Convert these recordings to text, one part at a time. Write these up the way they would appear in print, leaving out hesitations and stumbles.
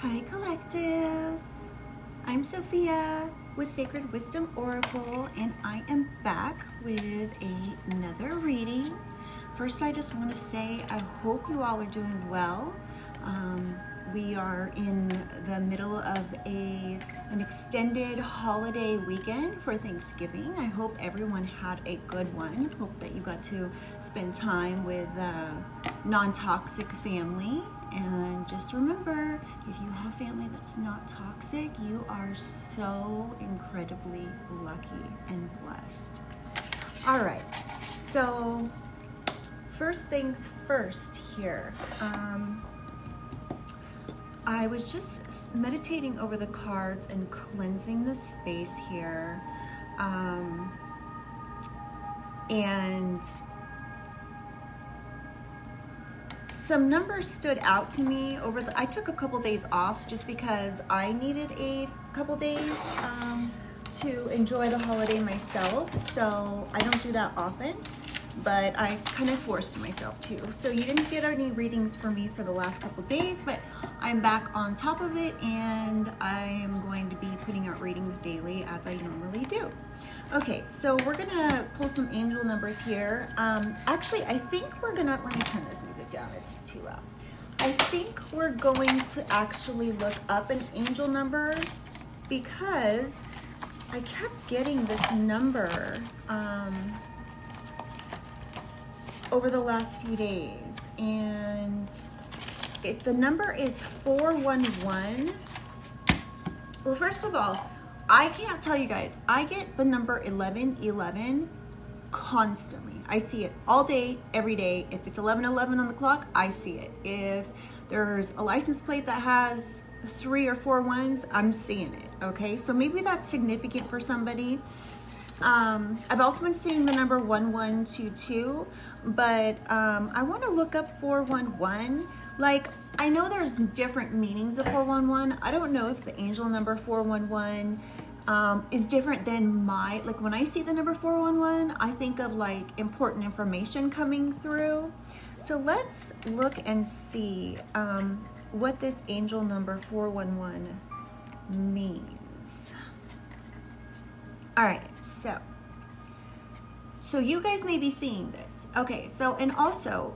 Hi Collective, I'm Sophia with Sacred Wisdom Oracle, and I am back with another reading. First, I just want to say I hope you all are doing well. We are in the middle of an extended holiday weekend for Thanksgiving. I hope everyone had a good one. Hope that you got to spend time with non-toxic family. And just remember, if you have family that's not toxic, you are so incredibly lucky and blessed. All right, so first things first here. I was just meditating over the cards and cleansing the space here. And some numbers stood out to me I took a couple days off just because I needed a couple days to enjoy the holiday myself. So I don't do that often, but I kind of forced myself to. So you didn't get any readings for me for the last couple days, but I'm back on top of it, and I am going to be putting out readings daily as I normally do. Okay, so we're gonna pull some angel numbers here. Actually, I think we're gonna, let me turn this music down, it's too loud. I think we're going to actually look up an angel number because I kept getting this number over the last few days, and the number is 411. Well, first of all, I can't tell you guys, I get the number 1111 constantly. I see it all day, every day. If it's 1111 on the clock, I see it. If there's a license plate that has 3 or 4 ones, I'm seeing it, okay? So maybe that's significant for somebody. I've also been seeing the number 1122, but I want to look up 411. Like, I know there's different meanings of 411. I don't know if the angel number 411 is different than like when I see the number 411, I think of like important information coming through. So let's look and see what this angel number 411 means. All right, so you guys may be seeing this. Okay, so, and also,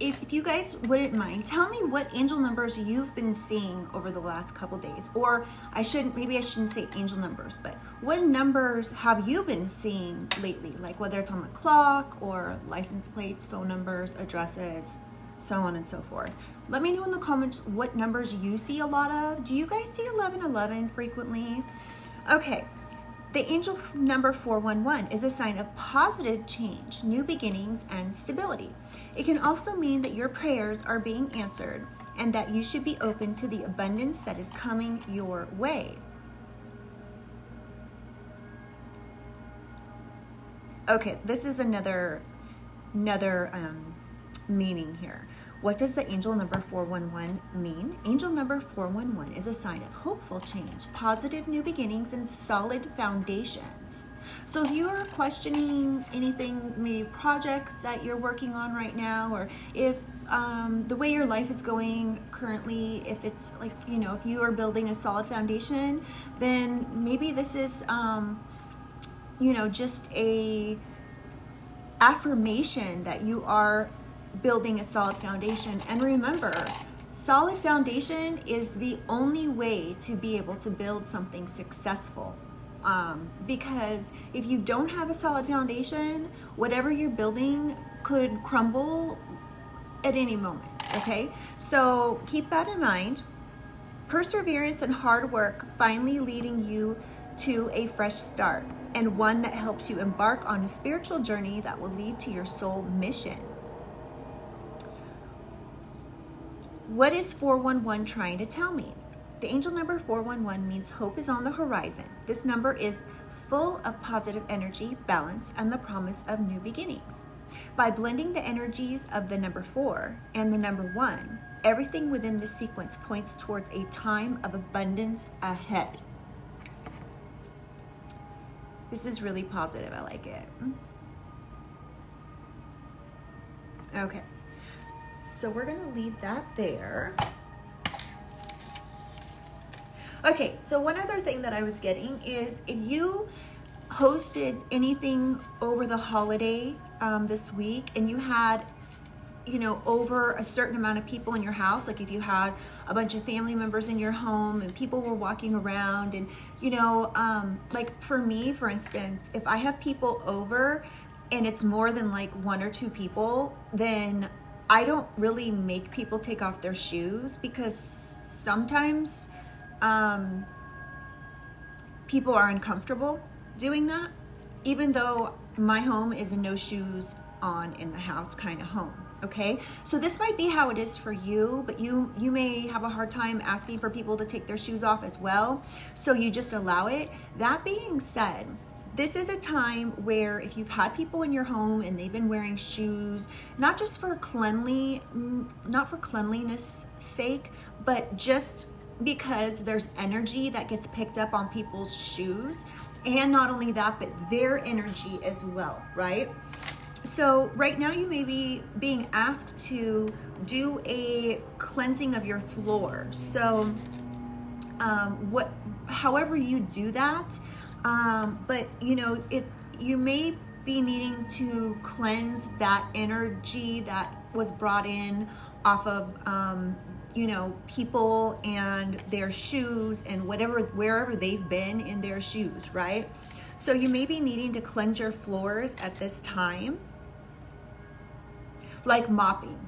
if you guys wouldn't mind, tell me what angel numbers you've been seeing over the last couple days. Or maybe I shouldn't say angel numbers, but what numbers have you been seeing lately? Like whether it's on the clock or license plates, phone numbers, addresses, so on and so forth. Let me know in the comments what numbers you see a lot of. Do you guys see 1111 frequently? Okay. The angel number 411 is a sign of positive change, new beginnings, and stability. It can also mean that your prayers are being answered and that you should be open to the abundance that is coming your way. Okay, this is another meaning here. What does the angel number 411 mean? Angel number 411 is a sign of hopeful change, positive new beginnings, and solid foundations. So if you are questioning anything, maybe projects that you're working on right now, or if the way your life is going currently, if it's like, if you are building a solid foundation, then maybe this is, just a affirmation that you are building a solid foundation. And remember, solid foundation is the only way to be able to build something successful. Because if you don't have a solid foundation, whatever you're building could crumble at any moment, okay? So keep that in mind. Perseverance and hard work finally leading you to a fresh start, and one that helps you embark on a spiritual journey that will lead to your soul mission. What is 411 trying to tell me? The angel number 411 means hope is on the horizon. This number is full of positive energy, balance, and the promise of new beginnings. By blending the energies of the number 4 and the number 1, everything within the sequence points towards a time of abundance ahead. This is really positive. I like it. Okay. So we're going to leave that there. Okay, so one other thing that I was getting is if you hosted anything over the holiday this week and you had, you know, over a certain amount of people in your house, like if you had a bunch of family members in your home and people were walking around and, you know, like for me, for instance, if I have people over and it's more than like 1 or 2 people, then I don't really make people take off their shoes because sometimes people are uncomfortable doing that, even though my home is a no shoes on in the house kind of home. Okay, so this might be how it is for you, but you may have a hard time asking for people to take their shoes off as well, so you just allow it. That being said, this is a time where if you've had people in your home and they've been wearing shoes, not just for not for cleanliness sake, but just because there's energy that gets picked up on people's shoes, and not only that, but their energy as well, right? So right now you may be being asked to do a cleansing of your floor. So however you do that, but you know, you may be needing to cleanse that energy that was brought in off of you know, people and their shoes and wherever they've been in their shoes, right? So you may be needing to cleanse your floors at this time, like mopping,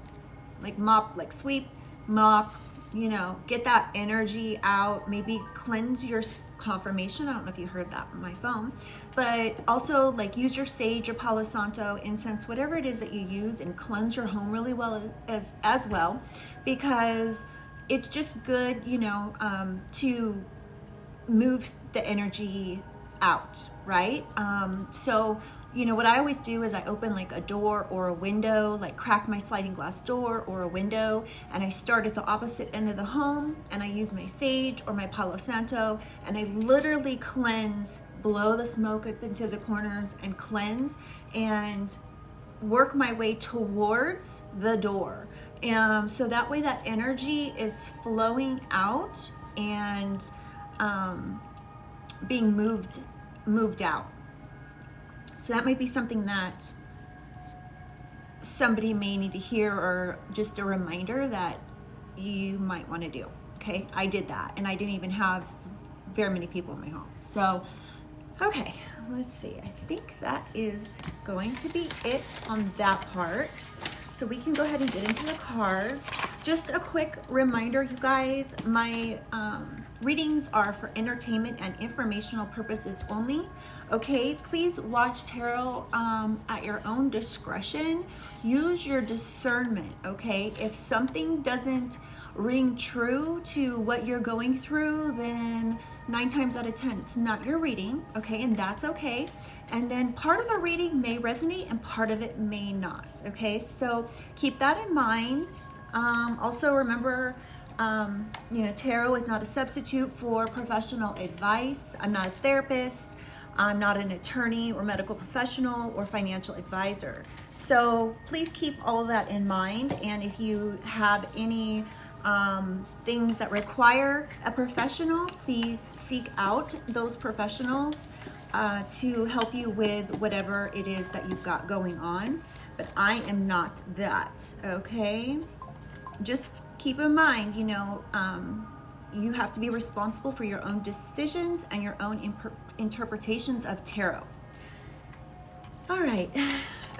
like sweep, mop, you know, get that energy out. Maybe cleanse your confirmation. I don't know if you heard that on my phone, but also like use your sage or Palo Santo incense, whatever it is that you use, and cleanse your home really well as well, because it's just good, you know, to move the energy out, right? So, you know, what I always do is I open like a door or a window, like crack my sliding glass door or a window, and I start at the opposite end of the home, and I use my sage or my Palo Santo, and I literally cleanse, blow the smoke up into the corners and cleanse, and work my way towards the door. So that way that energy is flowing out and being moved out. So that might be something that somebody may need to hear, or just a reminder that you might want to do. Okay, I did that, and I didn't even have very many people in my home. So, okay, let's see. I think that is going to be it on that part. So we can go ahead and get into the cards. Just a quick reminder, you guys, my readings are for entertainment and informational purposes only. Okay, please watch tarot at your own discretion. Use your discernment, okay? If something doesn't ring true to what you're going through, then 9 times out of 10, it's not your reading, okay? And that's okay. And then part of the reading may resonate and part of it may not, okay? So keep that in mind. Also remember, you know, tarot is not a substitute for professional advice. I'm not a therapist. I'm not an attorney or medical professional or financial advisor. So please keep all of that in mind. And if you have any things that require a professional, please seek out those professionals to help you with whatever it is that you've got going on. But I am not that, okay? Just keep in mind, you know, you have to be responsible for your own decisions and your own interpretations of tarot. All right,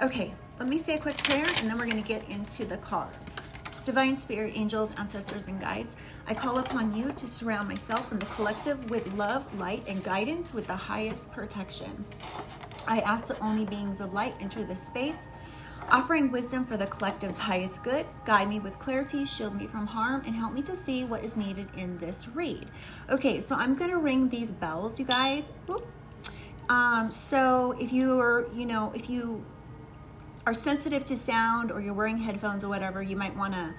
okay, let me say a quick prayer and then we're gonna get into the cards. Divine Spirit, angels, ancestors, and guides, I call upon you to surround myself and the collective with love, light, and guidance with the highest protection. I ask that only beings of light enter this space, offering wisdom for the collective's highest good. Guide me with clarity, shield me from harm, and help me to see what is needed in this read. Okay, so I'm gonna ring these bells, you guys. So if you're, you know, if you are sensitive to sound or you're wearing headphones or whatever, you might want to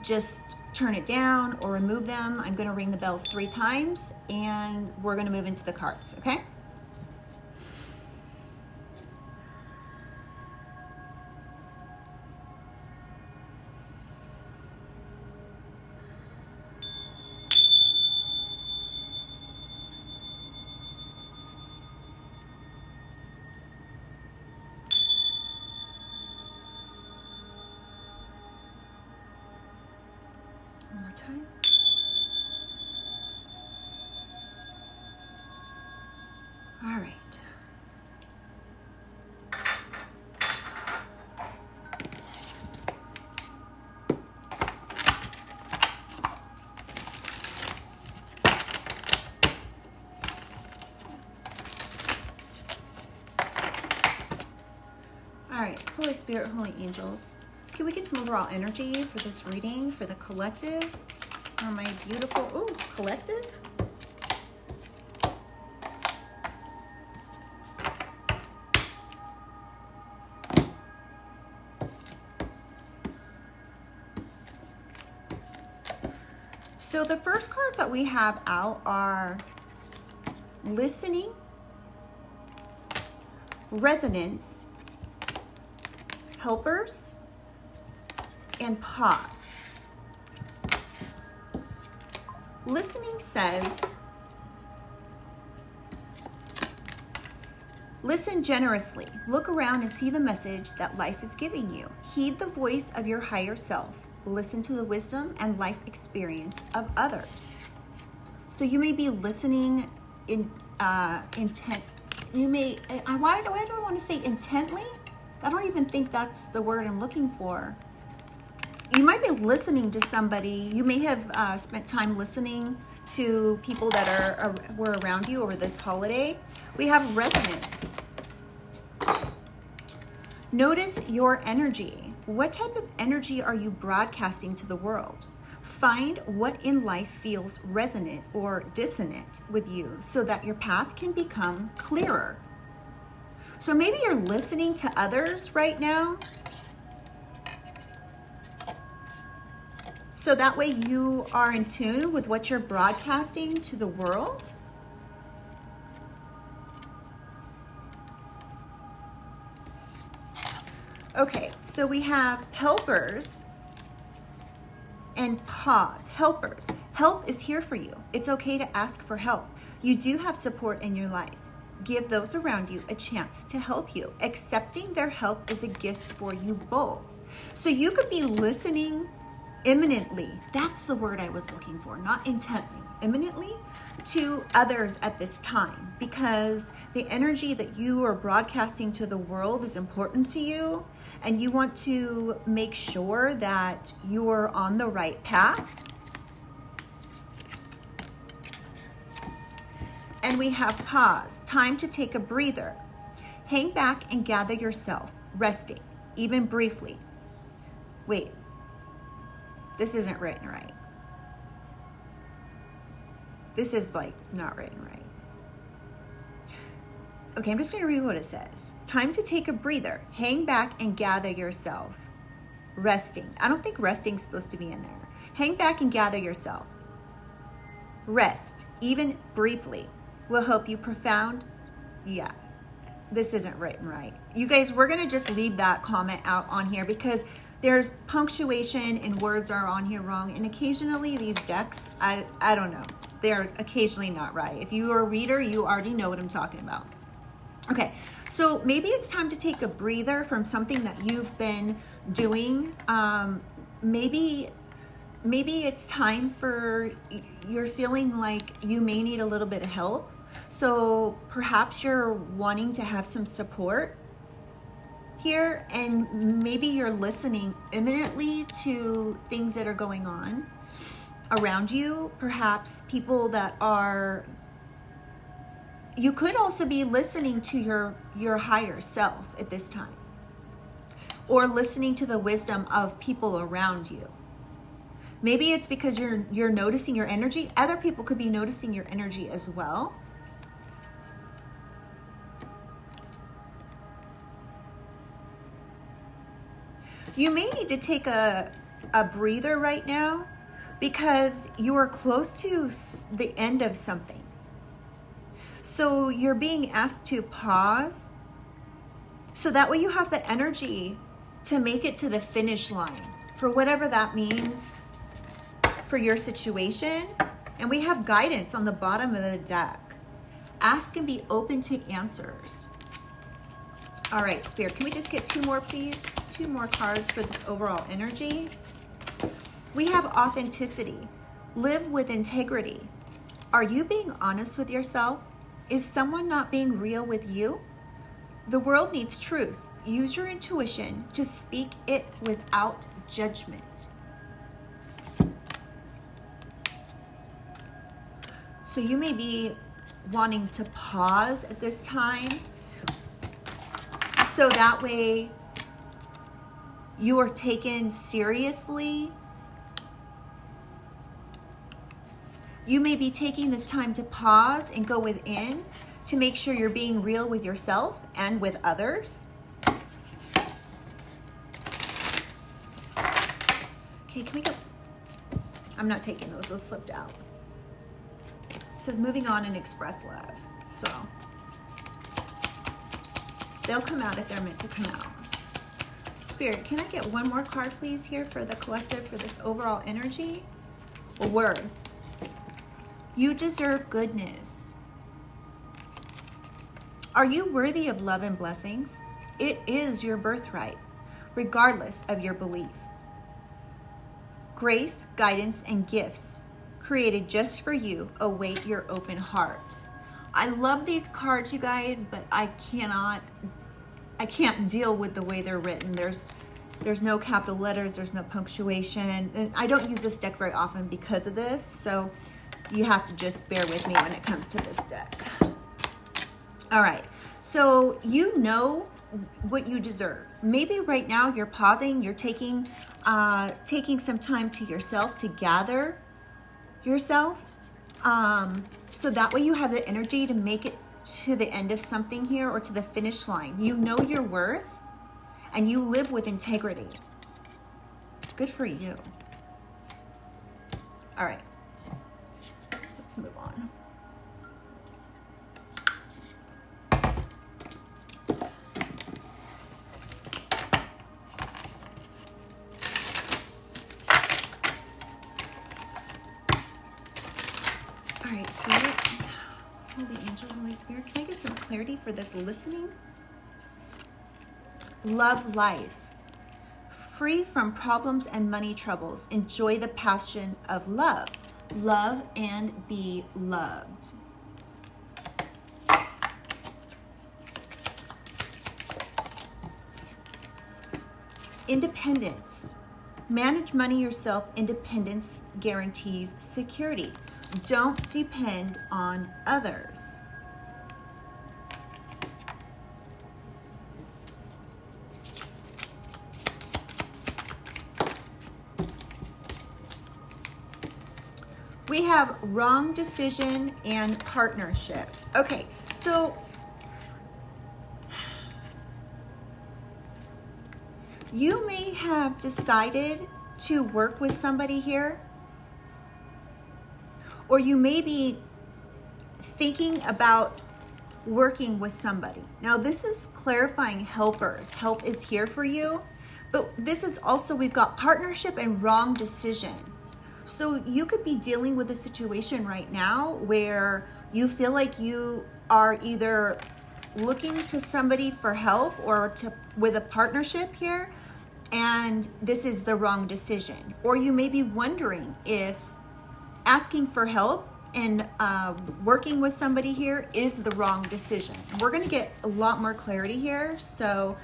just turn it down or remove them. I'm going to ring the bells 3 times and we're going to move into the cards, okay? time. All right. All right, Holy Spirit, Holy Angels, can we get some overall energy for this reading, for the collective, for my beautiful, ooh, collective? So the first cards that we have out are listening, resonance, helpers, and pause. Listening says, listen generously. Look around and see the message that life is giving you. Heed the voice of your higher self. Listen to the wisdom and life experience of others. So you may be listening in intent. You may, why do I want to say intently? I don't even think that's the word I'm looking for. You might be listening to somebody. You may have spent time listening to people that were around you over this holiday. We have resonance. Notice your energy. What type of energy are you broadcasting to the world? Find what in life feels resonant or dissonant with you so that your path can become clearer. So maybe you're listening to others right now, so that way you are in tune with what you're broadcasting to the world. Okay, so we have helpers and pause. Helpers. Help is here for you. It's okay to ask for help. You do have support in your life. Give those around you a chance to help you. Accepting their help is a gift for you both. So you could be listening imminently. That's the word I was looking for, not intently. Imminently to others at this time, because the energy that you are broadcasting to the world is important to you, and you want to make sure that you are on the right path. And we have pause, time to take a breather. Hang back and gather yourself, resting, even briefly. Wait, this isn't written right. This is like not written right. Okay, I'm just gonna read what it says. Time to take a breather. Hang back and gather yourself, resting. I don't think resting's supposed to be in there. Hang back and gather yourself. Rest, even briefly, will help you profound. Yeah, this isn't written right. You guys, we're gonna just leave that comment out on here because there's punctuation and words are on here wrong. And occasionally these decks, I don't know, they're occasionally not right. If you are a reader, you already know what I'm talking about. Okay, so maybe it's time to take a breather from something that you've been doing. Maybe it's time for, you're feeling like you may need a little bit of help. So perhaps you're wanting to have some support here, and maybe you're listening imminently to things that are going on around you. Perhaps people that are, you could also be listening to your higher self at this time, or listening to the wisdom of people around you. Maybe it's because you're noticing your energy. Other people could be noticing your energy as well. You may need to take a breather right now because you are close to the end of something. So you're being asked to pause so that way you have the energy to make it to the finish line for whatever that means for your situation. And we have guidance on the bottom of the deck. Ask and be open to answers. All right, Spirit, can we just get two more, please? Two more cards for this overall energy. We have authenticity. Live with integrity. Are you being honest with yourself? Is someone not being real with you? The world needs truth. Use your intuition to speak it without judgment. So you may be wanting to pause at this time, so that way you are taken seriously. You may be taking this time to pause and go within to make sure you're being real with yourself and with others. Okay, can we go? I'm not taking those slipped out. It says moving on and express love. So they'll come out if they're meant to come out. Spirit, can I get one more card, please, here for the collective, for this overall energy? Worth. You deserve goodness. Are you worthy of love and blessings? It is your birthright, regardless of your belief. Grace, guidance, and gifts created just for you await your open heart. I love these cards, you guys, but I can't deal with the way they're written. There's no capital letters, there's no punctuation. And I don't use this deck very often because of this, so you have to just bear with me when it comes to this deck. All right, so you know what you deserve. Maybe right now you're pausing, you're taking some time to yourself to gather yourself, so that way you have the energy to make it to the end of something here or to the finish line. You know your worth and you live with integrity. Good for you. All right, let's move on. All right, Spirit, Holy Angel, Holy Spirit, can I get some clarity for this listening? Love life. Free from problems and money troubles. Enjoy the passion of love. Love and be loved. Independence. Manage money yourself. Independence guarantees security. Don't depend on others. We have wrong decision and partnership. Okay, so you may have decided to work with somebody here, or you may be thinking about working with somebody. Now, this is clarifying helpers. Help is here for you, but this is also, we've got partnership and wrong decision. So you could be dealing with a situation right now where you feel like you are either looking to somebody for help or with a partnership here, and this is the wrong decision. Or you may be wondering if asking for help and working with somebody here is the wrong decision. We're going to get a lot more clarity here. So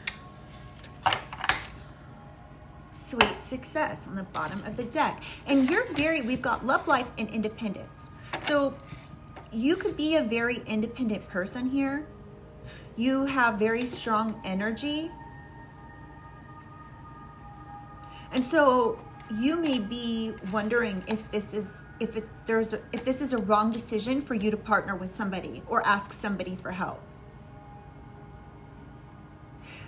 sweet success on the bottom of the deck. And we've got love, life, and independence. So you could be a very independent person here. You have very strong energy. And so you may be wondering if this is a wrong decision for you to partner with somebody or ask somebody for help.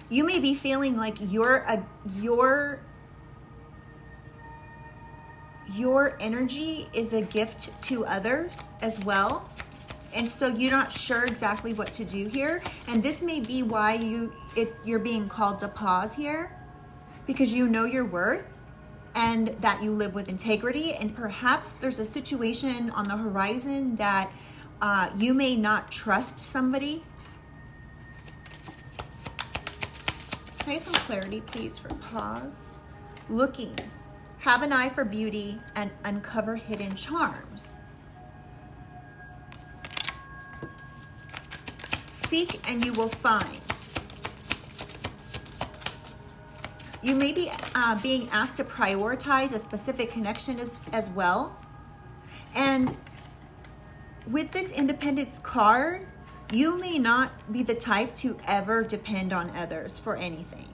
You may be feeling like your energy is a gift to others as well. And so you're not sure exactly what to do here. And this may be why you're being called to pause here, because you know your worth and that you live with integrity. And perhaps there's a situation on the horizon that you may not trust somebody. Can I get some clarity, please, for pause? Looking. Have an eye for beauty and uncover hidden charms. Seek and you will find. You may be being asked to prioritize a specific connection as well. And with this Independence card, you may not be the type to ever depend on others for anything.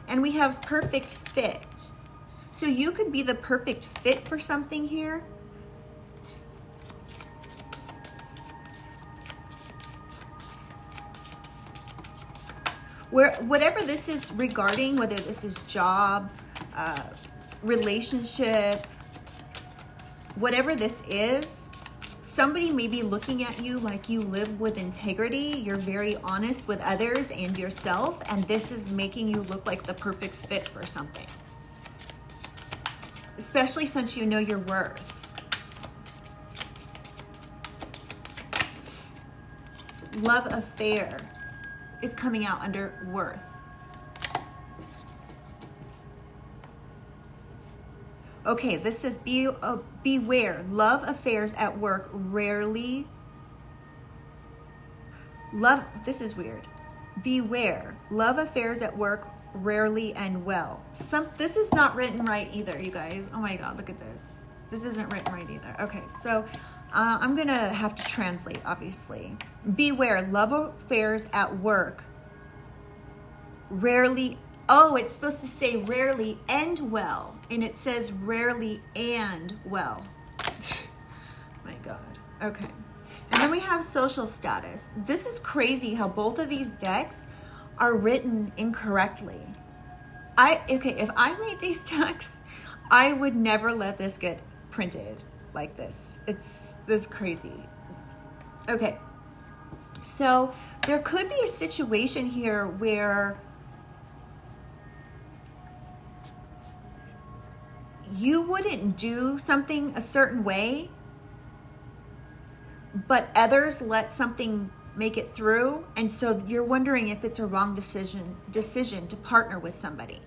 And we have perfect fit. So you could be the perfect fit for something here. Whatever this is regarding, whether this is job, relationship, whatever this is, somebody may be looking at you like you live with integrity. You're very honest with others and yourself, and this is making you look like the perfect fit for something. Especially since you know your worth. Love affair is coming out under worth. Okay, this says beware. Love affairs at work rarely. This is weird. Beware. Love affairs at work rarely end well. This is not written right either, you guys. Oh my God, look at this. This isn't written right either. Okay, so I'm gonna have to translate, obviously. Beware. Love affairs at work rarely. Oh, it's supposed to say rarely end well, and it says rarely and well. My God. Okay. And then we have social status. This is crazy how both of these decks are written incorrectly. Okay, if I made these decks, I would never let this get printed like this. It's this crazy. Okay. So there could be a situation here where you wouldn't do something a certain way, but others let something make it through, and so you're wondering if it's a wrong decision to partner with somebody.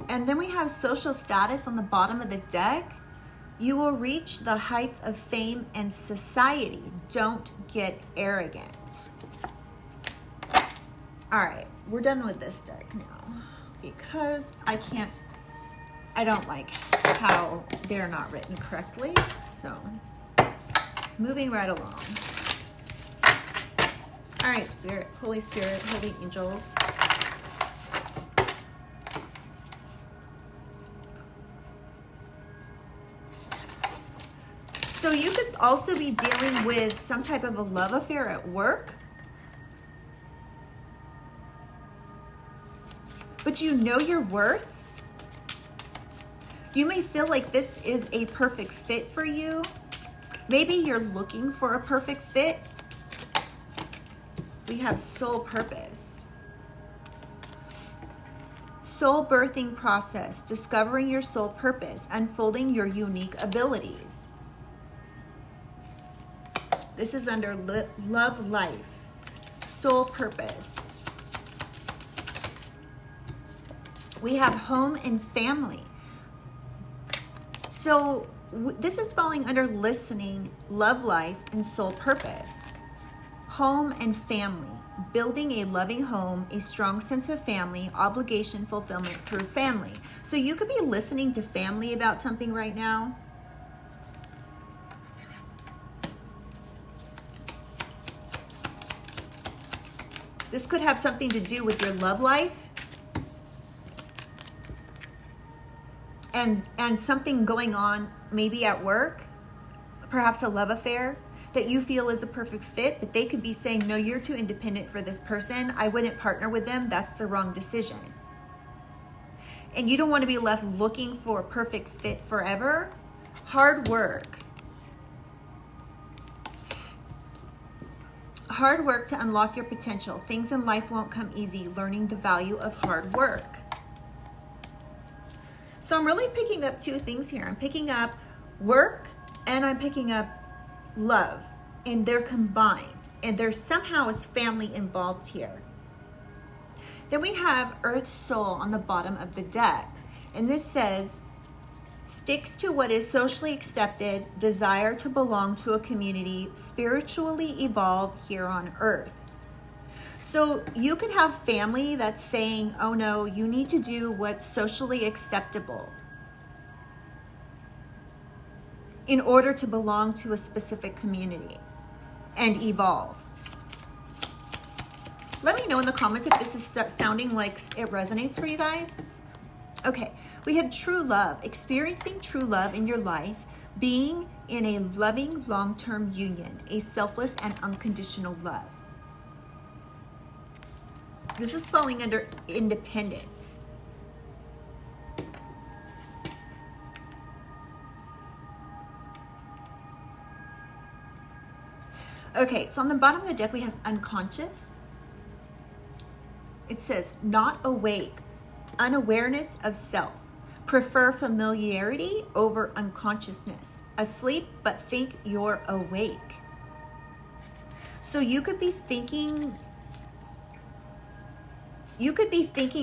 And then we have social status on the bottom of the deck. You will reach the heights of fame and society. Don't get arrogant. All right, we're done with this deck now because I don't like how they're not written correctly. So moving right along. All right, Spirit, Holy Spirit, Holy Angels. So you could also be dealing with some type of a love affair at work. But you know your worth. You may feel like this is a perfect fit for you. Maybe you're looking for a perfect fit. We have soul purpose. Soul birthing process, discovering your soul purpose, unfolding your unique abilities. This is under love life, soul purpose. We have home and family. So this is falling under listening, love life, and soul purpose. Home and family, building a loving home, a strong sense of family, obligation fulfillment through family. So you could be listening to family about something right now. This could have something to do with your love life and something going on maybe at work, perhaps a love affair that you feel is a perfect fit, but they could be saying, no, you're too independent for this person. I wouldn't partner with them. That's the wrong decision. And you don't want to be left looking for a perfect fit forever. Hard work. Hard work to unlock your potential. Things in life won't come easy. Learning the value of hard work. So I'm really picking up two things here. I'm picking up work and I'm picking up love. And they're combined. And there somehow is family involved here. Then we have Earth Soul on the bottom of the deck. And this says, sticks to what is socially accepted, desire to belong to a community, spiritually evolve here on Earth. So you can have family that's saying, oh no, you need to do what's socially acceptable in order to belong to a specific community and evolve. Let me know in the comments if this is sounding like it resonates for you guys. Okay, we have true love, experiencing true love in your life, being in a loving long-term union, a selfless and unconditional love. This is falling under independence. Okay, so on the bottom of the deck, we have unconscious. It says, not awake, unawareness of self, prefer familiarity over unconsciousness, asleep but think you're awake. So you could be thinking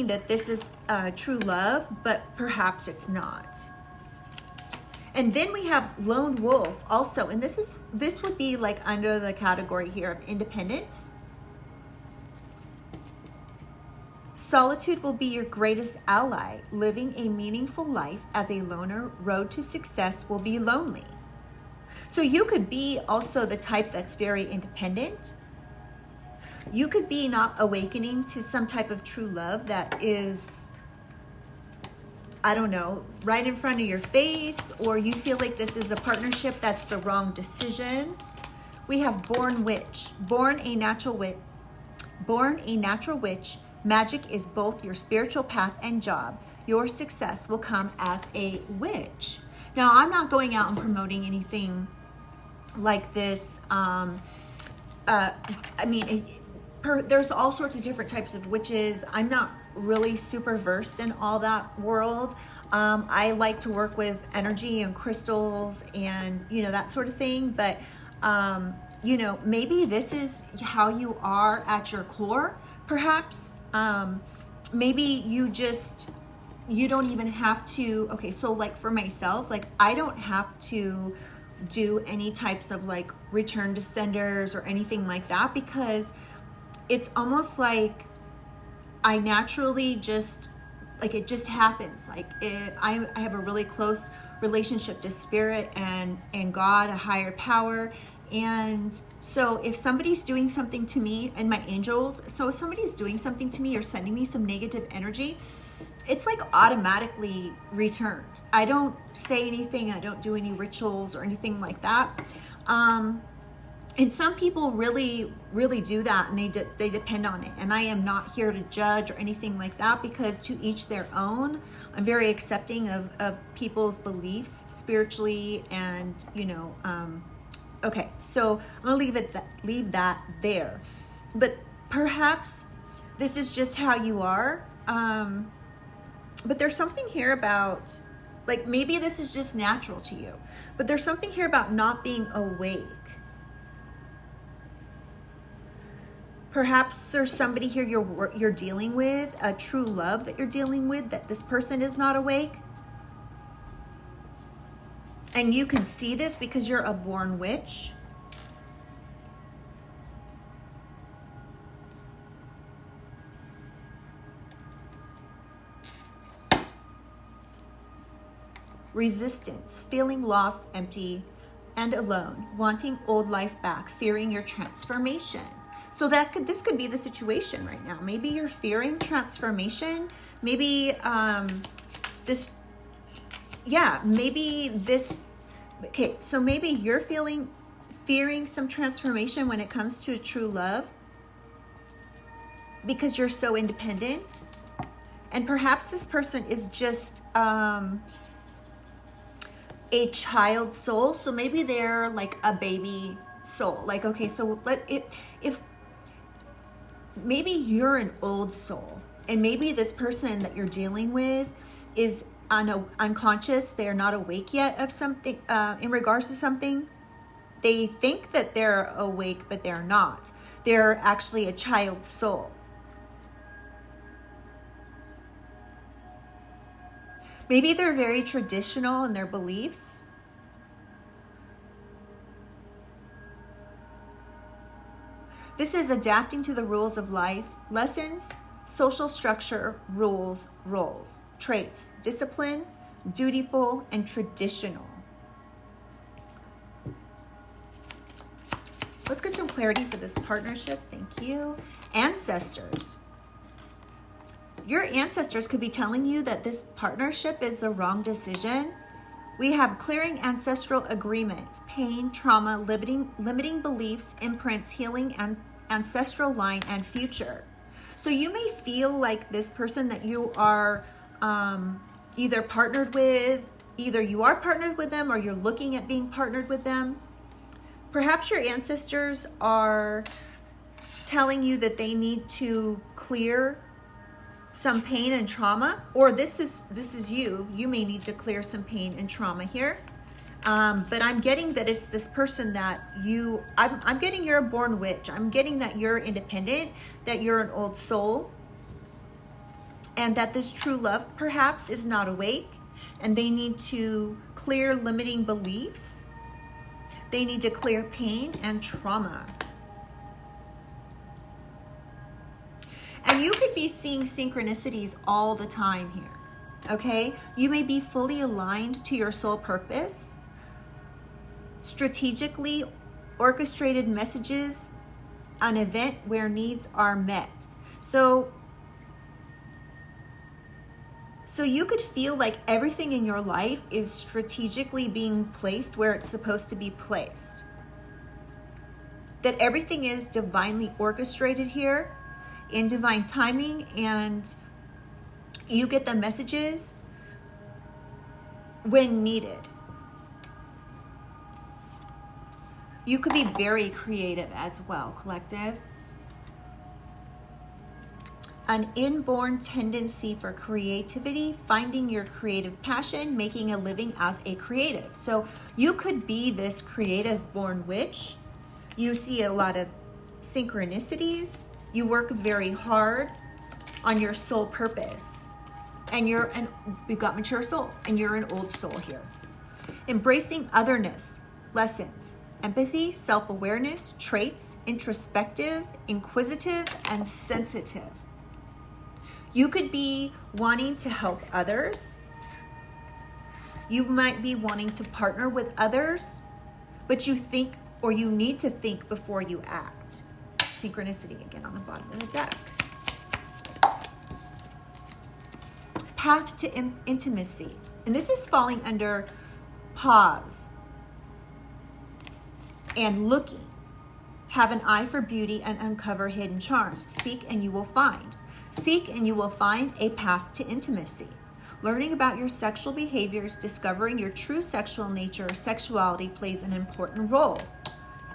that this is true love, but perhaps it's not. And then we have lone wolf also, and this would be like under the category here of independence. Solitude will be your greatest ally. Living a meaningful life as a loner, road to success will be lonely. So you could be also the type that's very independent. You could be not awakening to some type of true love that is, I don't know, right in front of your face, or you feel like this is a partnership that's the wrong decision. We have born witch, born a natural witch. Magic is both your spiritual path and job. Your success will come as a witch. Now, I'm not going out and promoting anything like this. There's all sorts of different types of witches. I'm not really super versed in all that world. I like to work with energy and crystals and, that sort of thing. But, maybe this is how you are at your core, perhaps. Maybe you don't even have to, okay, so like for myself, like I don't have to do any types of like return to senders or anything like that, because it's almost like I naturally just, like it just happens. Like I have a really close relationship to spirit and God, a higher power. And so if somebody's doing something to me, and my angels, so if somebody's doing something to me or sending me some negative energy, it's like automatically returned. I don't say anything. I don't do any rituals or anything like that. And some people really, really do that, and they depend on it. And I am not here to judge or anything like that, because to each their own. I'm very accepting of people's beliefs spiritually, and okay, so I'm gonna leave that there. But perhaps this is just how you are. But there's something here about, like, maybe this is just natural to you, but there's something here about not being awake. Perhaps there's somebody here you're dealing with, a true love that you're dealing with, that this person is not awake. And you can see this because you're a born witch. Resistance, feeling lost, empty, and alone, wanting old life back, fearing your transformation. So this could be the situation right now. Maybe you're fearing transformation. Maybe okay, so maybe you're fearing some transformation when it comes to true love, because you're so independent. And perhaps this person is just a child soul. So maybe they're like a baby soul. Like, okay, so if maybe you're an old soul, and maybe this person that you're dealing with is unconscious. They're not awake yet of something, in regards to something. They think that they're awake, but they're not. They're actually a child soul. Maybe they're very traditional in their beliefs. This is adapting to the rules of life, lessons, social structure, rules, roles, traits, discipline, dutiful, and traditional. Let's get some clarity for this partnership. Thank you. Ancestors. Your ancestors could be telling you that this partnership is the wrong decision. We have clearing ancestral agreements, pain, trauma, limiting beliefs, imprints, healing, and ancestral line and future. So you may feel like this person that you are either partnered with, either you are partnered with them or you're looking at being partnered with them. Perhaps your ancestors are telling you that they need to clear some pain and trauma, or this is you. You may need to clear some pain and trauma here. But I'm getting that it's this person that I'm getting you're a born witch. I'm getting that you're independent, that you're an old soul, and that this true love perhaps is not awake, and they need to clear limiting beliefs. They need to clear pain and trauma. And you could be seeing synchronicities all the time here, okay? You may be fully aligned to your soul purpose, strategically orchestrated messages, an event where needs are met. So you could feel like everything in your life is strategically being placed where it's supposed to be placed. That everything is divinely orchestrated here in divine timing, and you get the messages when needed. You could be very creative as well, collective. An inborn tendency for creativity, finding your creative passion, making a living as a creative. So you could be this creative born witch. You see a lot of synchronicities. You work very hard on your soul purpose. And you've got mature soul, and you're an old soul here. Embracing otherness, lessons, empathy, self-awareness, traits, introspective, inquisitive, and sensitive. You could be wanting to help others. You might be wanting to partner with others, but you think, or you need to think before you act. Synchronicity again on the bottom of the deck. Path to intimacy. And this is falling under pause and looking. Have an eye for beauty and uncover hidden charms. Seek and you will find. Seek and you will find a path to intimacy. Learning about your sexual behaviors, discovering your true sexual nature or sexuality plays an important role.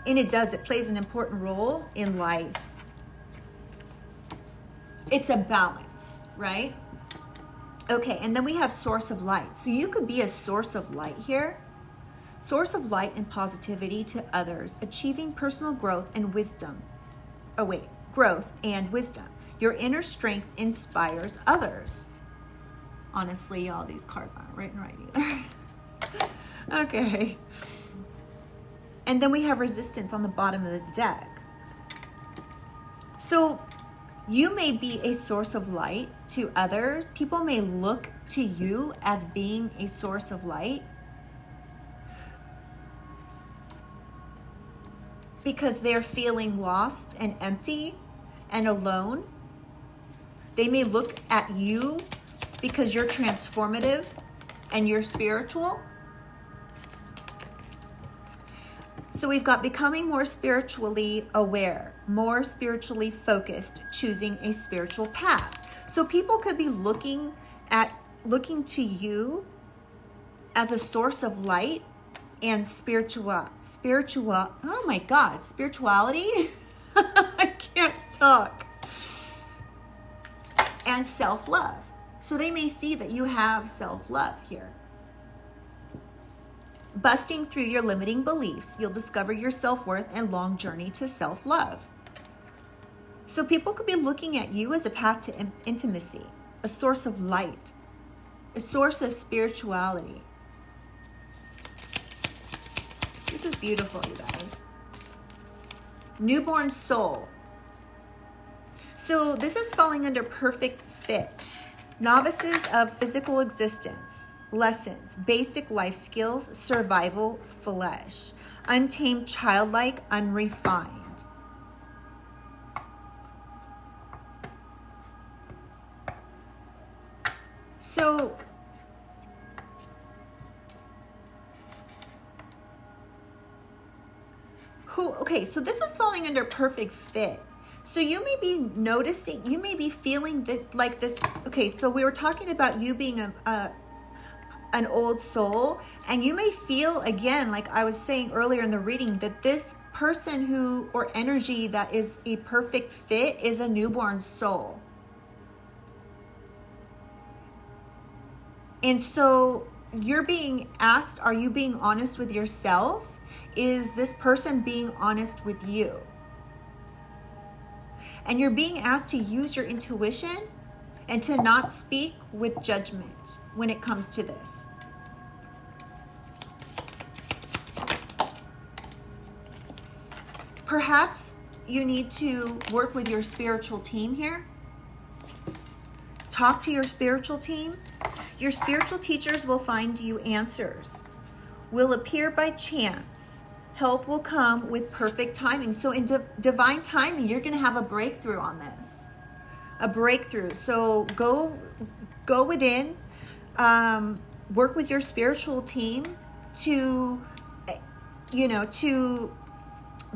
And it plays an important role in life. It's a balance, right? Okay, and then we have source of light. So you could be a source of light here. Source of light and positivity to others, achieving personal growth and wisdom. Growth and wisdom. Your inner strength inspires others. Honestly, all these cards aren't written right either. Okay. And then we have resistance on the bottom of the deck. So you may be a source of light to others. People may look to you as being a source of light because they're feeling lost and empty and alone. They may look at you because you're transformative and you're spiritual. So we've got becoming more spiritually aware, more spiritually focused, choosing a spiritual path. So people could be looking to you as a source of light and spirituality. I can't talk. And self-love. So they may see that you have self-love here. Busting through your limiting beliefs, you'll discover your self-worth and long journey to self-love. So people could be looking at you as a path to intimacy, a source of light, a source of spirituality. This is beautiful, you guys. Newborn soul. So this is falling under perfect fit. Novices of physical existence, lessons, basic life skills, survival, flesh, untamed, childlike, unrefined. So okay, so this is falling under perfect fit. So you may be noticing, you may be feeling that like this. Okay, so we were talking about you being an old soul, and you may feel, again, like I was saying earlier in the reading, that this person who, or energy that is a perfect fit, is a newborn soul. And so you're being asked, are you being honest with yourself? Is this person being honest with you? And you're being asked to use your intuition and to not speak with judgment when it comes to this. Perhaps you need to work with your spiritual team here. Talk to your spiritual team. Your spiritual teachers will find you answers, will appear by chance. Help will come with perfect timing. So in divine timing, you're going to have a breakthrough on this. A breakthrough. So go within, work with your spiritual team to, to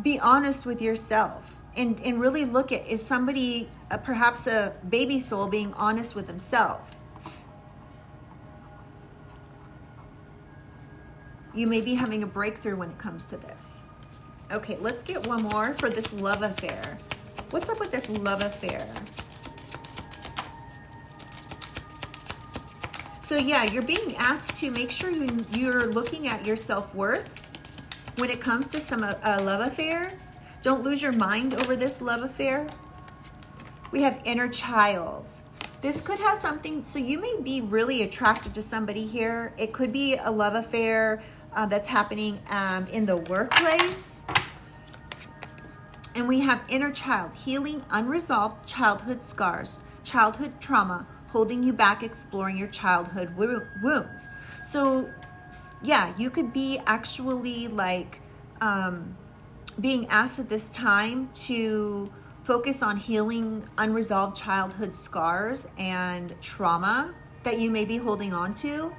be honest with yourself and really look at, is somebody, perhaps a baby soul, being honest with themselves? You may be having a breakthrough when it comes to this. Okay, let's get one more for this love affair. What's up with this love affair? So yeah, you're being asked to make sure you're looking at your self-worth when it comes to some love affair. Don't lose your mind over this love affair. We have inner child. This could have something, so you may be really attracted to somebody here. It could be a love affair that's happening in the workplace. And we have inner child, healing unresolved childhood scars, childhood trauma, holding you back, exploring your childhood wounds. So yeah, you could be actually like being asked at this time to focus on healing unresolved childhood scars and trauma that you may be holding on to,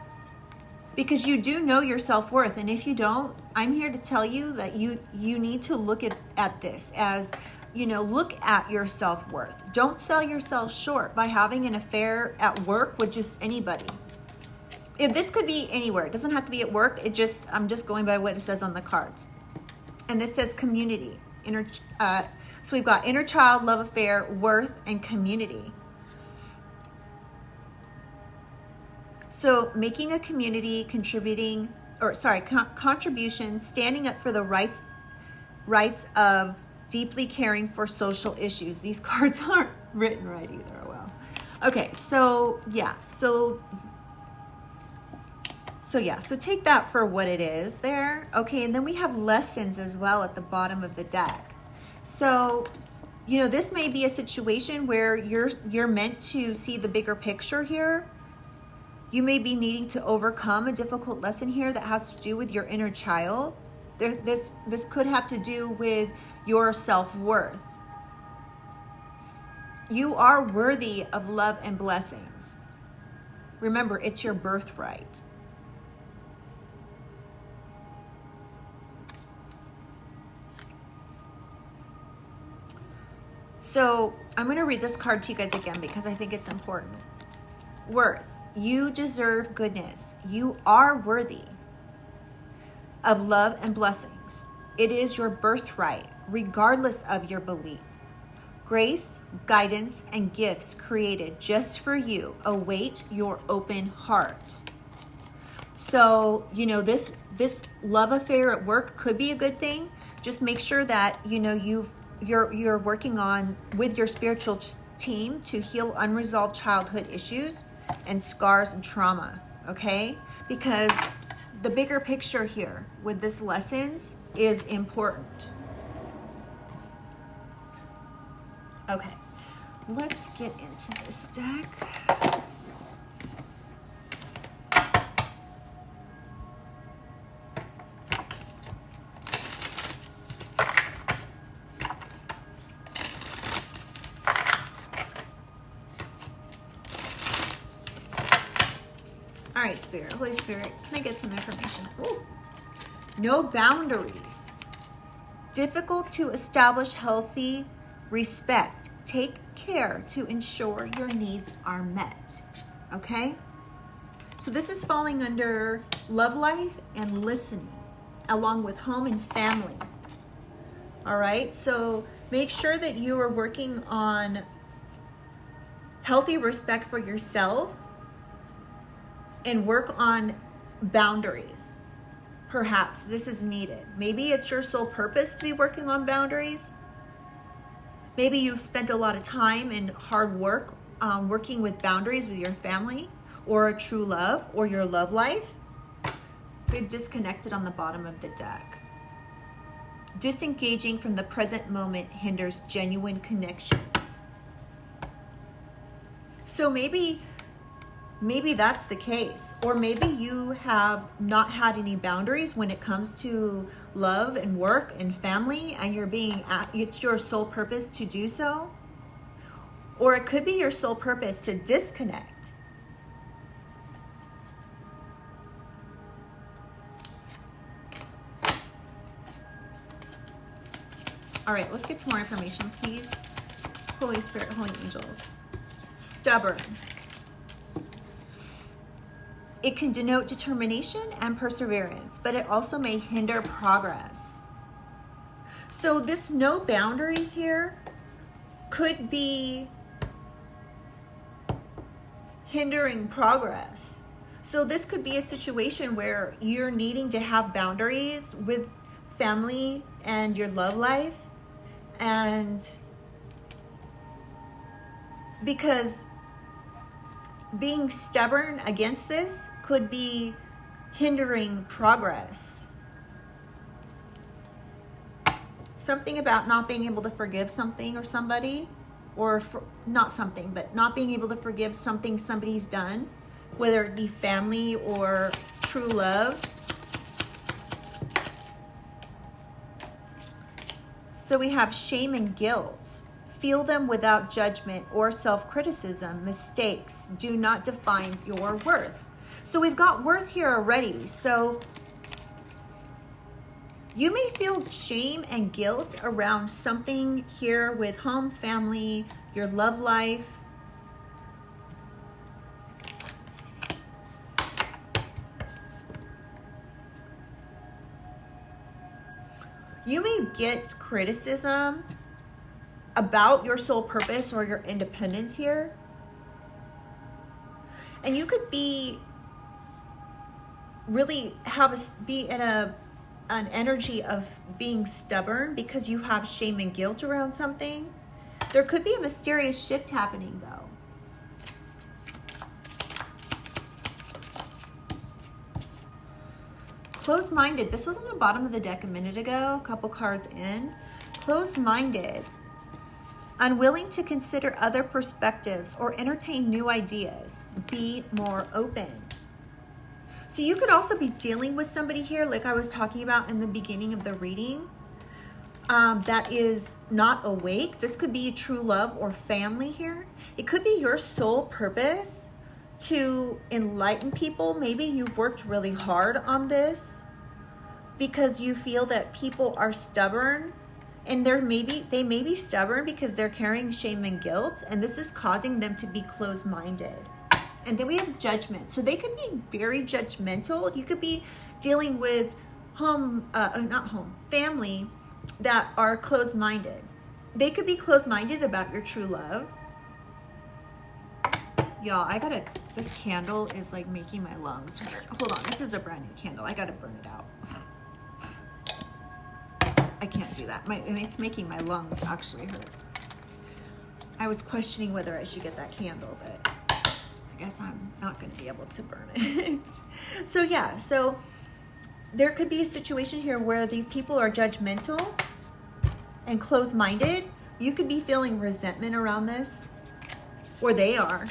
because you do know your self-worth. And if you don't, I'm here to tell you that you need to look at this as, look at your self-worth. Don't sell yourself short by having an affair at work with just anybody. If this could be anywhere, it doesn't have to be at work. I'm just going by what it says on the cards. And this says community, so we've got inner child, love affair, worth, and community. So making a community, contribution, standing up for the rights of deeply caring for social issues. These cards aren't written right either. Well, okay, so yeah, so take that for what it is there. Okay, and then we have lessons as well at the bottom of the deck. So, this may be a situation where you're meant to see the bigger picture here. You may be needing to overcome a difficult lesson here that has to do with your inner child. This could have to do with your self-worth. You are worthy of love and blessings. Remember, it's your birthright. So I'm going to read this card to you guys again because I think it's important. Worth. You deserve goodness. You are worthy of love and blessings. It is your birthright, regardless of your belief. Grace, guidance, and gifts created just for you await your open heart. So, this love affair at work could be a good thing. Just make sure that, you're working on with your spiritual team to heal unresolved childhood issues. and scars and trauma, okay? Because the bigger picture here with this lessons is important. Okay, let's get into this deck. All right, Spirit, Holy Spirit, can I get some information? Ooh. No boundaries. Difficult to establish healthy respect. Take care to ensure your needs are met. Okay? So this is falling under love life and listening, along with home and family. All right? So make sure that you are working on healthy respect for yourself and work on boundaries. Perhaps this is needed. Maybe it's your sole purpose to be working on boundaries. Maybe you've spent a lot of time and hard work working with boundaries with your family or a true love or your love life. You're disconnected on the bottom of the deck. Disengaging from the present moment hinders genuine connections. So maybe that's the case. Or maybe you have not had any boundaries when it comes to love and work and family, and it's your sole purpose to do so. Or it could be your sole purpose to disconnect. All right, let's get some more information, please. Holy Spirit, Holy Angels. Stubborn. It can denote determination and perseverance, but it also may hinder progress. So this no boundaries here could be hindering progress. So this could be a situation where you're needing to have boundaries with family and your love life, and because being stubborn against this could be hindering progress. Something about not being able to forgive something or somebody, or not being able to forgive something somebody's done, whether it be family or true love. So we have shame and guilt. Feel them without judgment or self-criticism. Mistakes do not define your worth. So we've got worth here already. So you may feel shame and guilt around something here with home, family, your love life. You may get criticism about your sole purpose or your independence here. And you could be really be in an energy of being stubborn because you have shame and guilt around something. There could be a mysterious shift happening though. Closed-minded. This was on the bottom of the deck a minute ago, a couple cards in. Closed-minded. Unwilling to consider other perspectives or entertain new ideas. Be more open. So you could also be dealing with somebody here, like I was talking about in the beginning of the reading, that is not awake. This could be true love or family here. It could be your sole purpose to enlighten people. Maybe you've worked really hard on this because you feel that people are stubborn, and they may be stubborn because they're carrying shame and guilt, and this is causing them to be closed-minded. And then we have judgment. So they could be very judgmental. You could be dealing with family that are closed-minded. They could be closed-minded about your true love. Y'all, this candle is like making my lungs hurt. Hold on, this is a brand new candle. I gotta burn it out. I can't do that. It's making my lungs actually hurt. I was questioning whether I should get that candle, but I guess I'm not going to be able to burn it. So yeah, so there could be a situation here where these people are judgmental and closed-minded. You could be feeling resentment around this, or they are.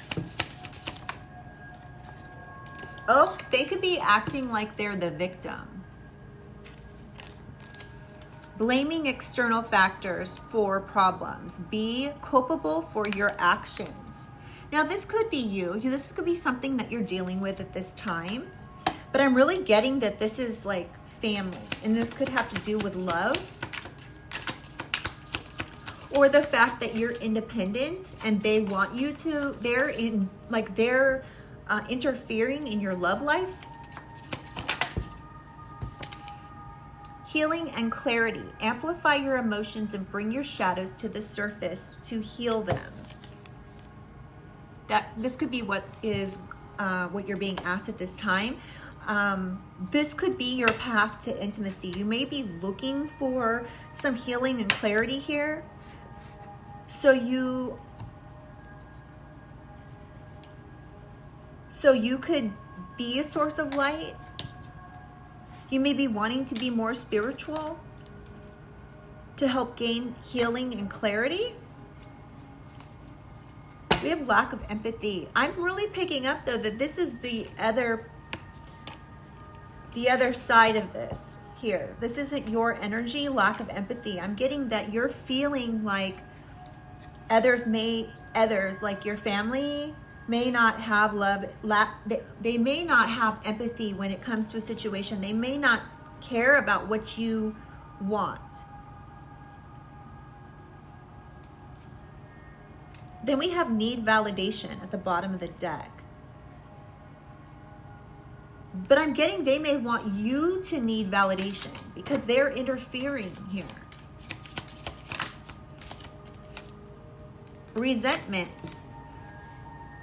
Oh, they could be acting like they're the victim. Blaming external factors for problems. Be culpable for your actions. Now, this could be you. This could be something that you're dealing with at this time. But I'm really getting that this is like family. And this could have to do with love. Or the fact that you're independent and they want you to, they're interfering in your love life. Healing and clarity. Amplify your emotions and bring your shadows to the surface to heal them. This could be what you're being asked at this time. This could be your path to intimacy. You may be looking for some healing and clarity here. So you could be a source of light. You may be wanting to be more spiritual to help gain healing and clarity. We have lack of empathy. I'm really picking up though that this is the other side of this here. This isn't your energy, lack of empathy. I'm getting that you're feeling like others like your family may not have love. They may not have empathy when it comes to a situation. They may not care about what you want. Then we have need validation at the bottom of the deck. But I'm getting they may want you to need validation because they're interfering here. Resentment.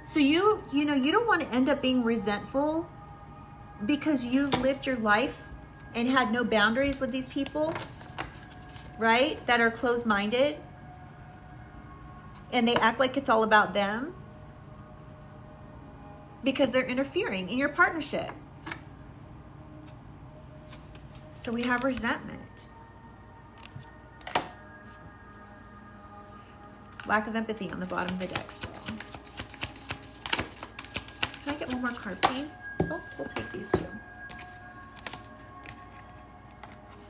So you don't want to end up being resentful because you've lived your life and had no boundaries with these people, right? That are closed-minded. And they act like it's all about them because they're interfering in your partnership. So we have resentment. Lack of empathy on the bottom of the deck still. Can I get one more card, please? Oh, we'll take these two.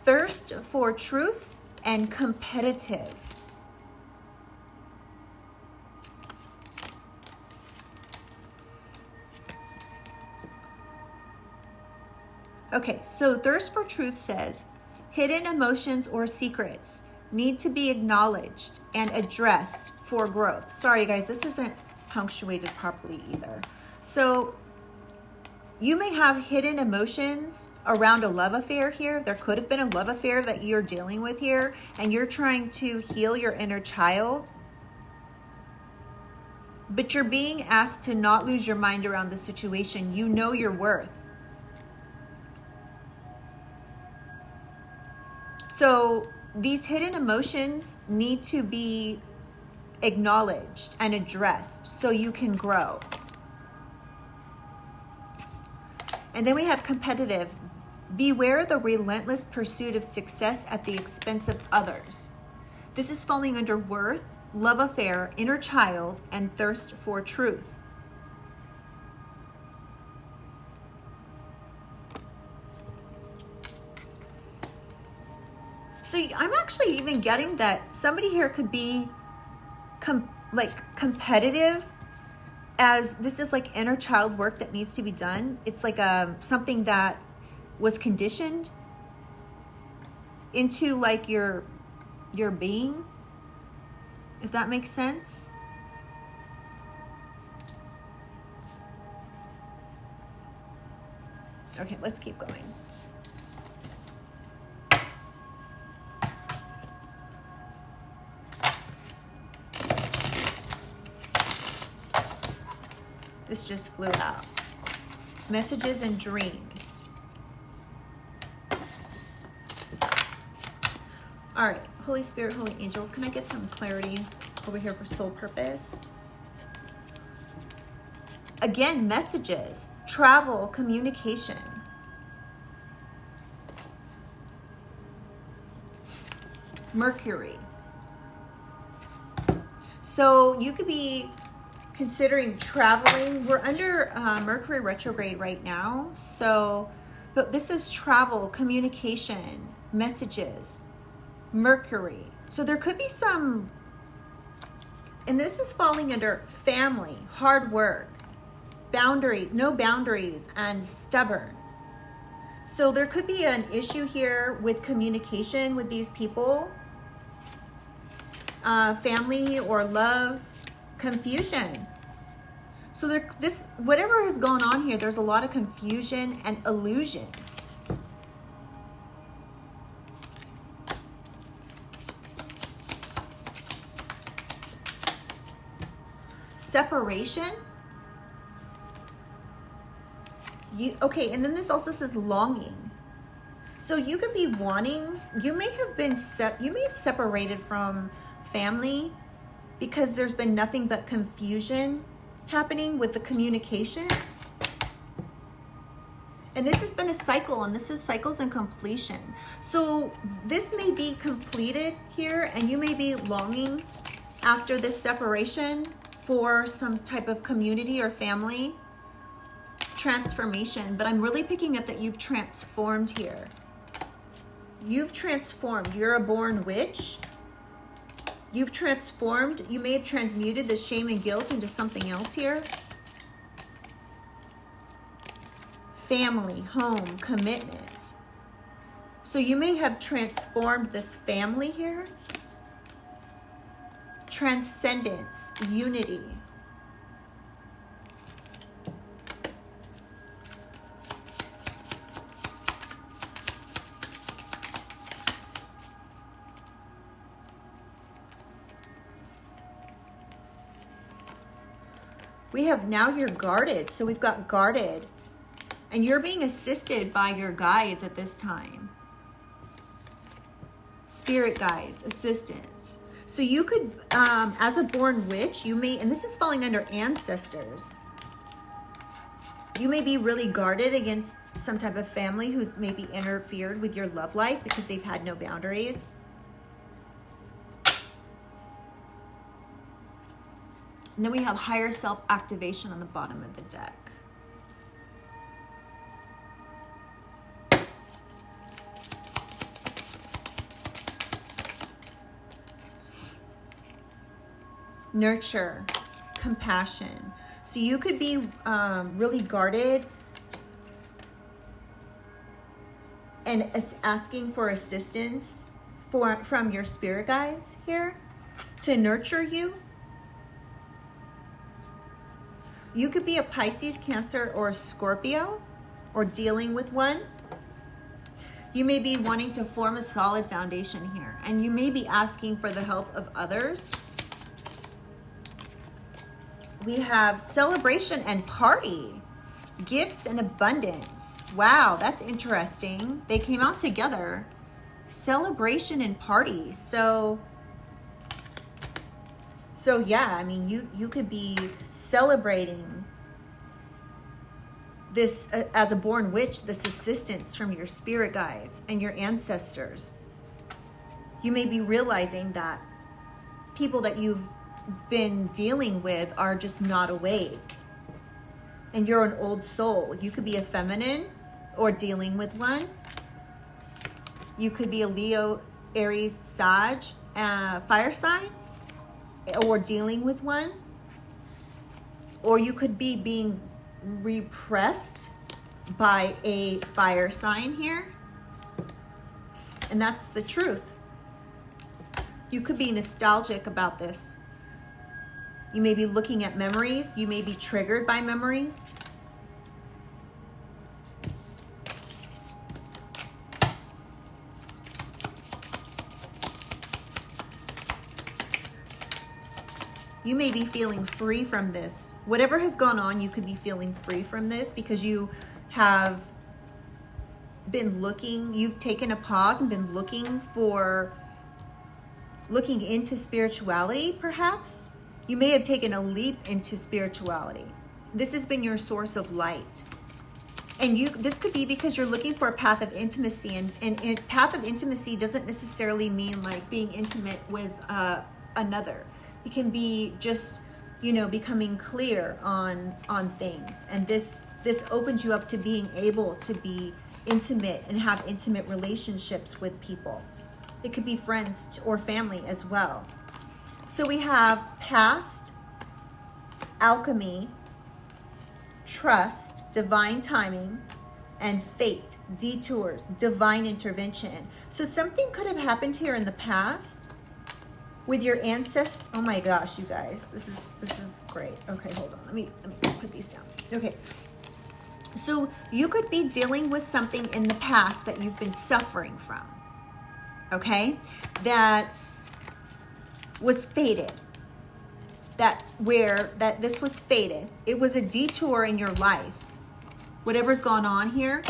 Thirst for truth and competitive. Okay, so thirst for truth says, hidden emotions or secrets need to be acknowledged and addressed for growth. Sorry guys, this isn't punctuated properly either. So you may have hidden emotions around a love affair here. There could have been a love affair that you're dealing with here, and you're trying to heal your inner child. But you're being asked to not lose your mind around the situation. You know your worth. So these hidden emotions need to be acknowledged and addressed so you can grow. And then we have competitive. Beware the relentless pursuit of success at the expense of others. This is falling under worth, love affair, inner child, and thirst for truth. So I'm actually even getting that somebody here could be competitive, as this is like inner child work that needs to be done. It's like something that was conditioned into like your being, if that makes sense. Okay, let's keep going. This just flew out. Messages and dreams. All right, Holy Spirit, Holy Angels, can I get some clarity over here for soul purpose? Again, messages, travel, communication. Mercury. So you could be considering traveling. We're under Mercury retrograde right now. So, but this is travel, communication, messages, Mercury. So there could be some, and this is falling under family, hard work, boundaries, no boundaries, and stubborn. So there could be an issue here with communication with these people, family or love, confusion. So this, whatever has gone on here, there's a lot of confusion and illusions. Separation. Okay, and then this also says longing. So you could be wanting, you may have separated from family because there's been nothing but confusion happening with the communication. And this has been a cycle, and this is cycles and completion. So this may be completed here, and you may be longing after this separation for some type of community or family transformation. But I'm really picking up that you've transformed here. You've transformed. You're a born witch. You've transformed. You may have transmuted the shame and guilt into something else here. Family, home, commitment. So you may have transformed this family here. Transcendence, unity. We have now you're guarded. So we've got guarded. And you're being assisted by your guides at this time. Spirit guides, assistants. So you could, as a born witch, you may, and this is falling under ancestors. You may be really guarded against some type of family who's maybe interfered with your love life because they've had no boundaries. And then we have higher self activation on the bottom of the deck. Nurture, compassion. So you could be really guarded and it's asking for assistance from your spirit guides here to nurture you. You could be a Pisces, Cancer, or a Scorpio, or dealing with one. You may be wanting to form a solid foundation here, and you may be asking for the help of others. We have celebration and party, gifts and abundance. Wow, that's interesting. They came out together. Celebration and party. So yeah, I mean, you could be celebrating this as a born witch, this assistance from your spirit guides and your ancestors. You may be realizing that people that you've been dealing with are just not awake. And you're an old soul. You could be a feminine or dealing with one. You could be a Leo, Aries, Sag, fire sign, or dealing with one. Or you could be being repressed by a fire sign here. And that's the truth. You could be nostalgic about this. You may be looking at memories. You may be triggered by memories. You may be feeling free from this. Whatever has gone on, you could be feeling free from this because you have been looking, you've taken a pause and been looking into spirituality, perhaps. You may have taken a leap into spirituality. This has been your source of light. And this could be because you're looking for a path of intimacy, and path of intimacy doesn't necessarily mean like being intimate with another. It can be just, you know, becoming clear on things. And this opens you up to being able to be intimate and have intimate relationships with people. It could be friends or family as well. So we have past, alchemy, trust, divine timing, and fate, detours, divine intervention. So something could have happened here in the past with your ancestors. Oh my gosh, you guys, this is great. Okay, hold on. Let me put these down. Okay. So you could be dealing with something in the past that you've been suffering from. Okay? That was fated. That this was fated. It was a detour in your life. Whatever's gone on here.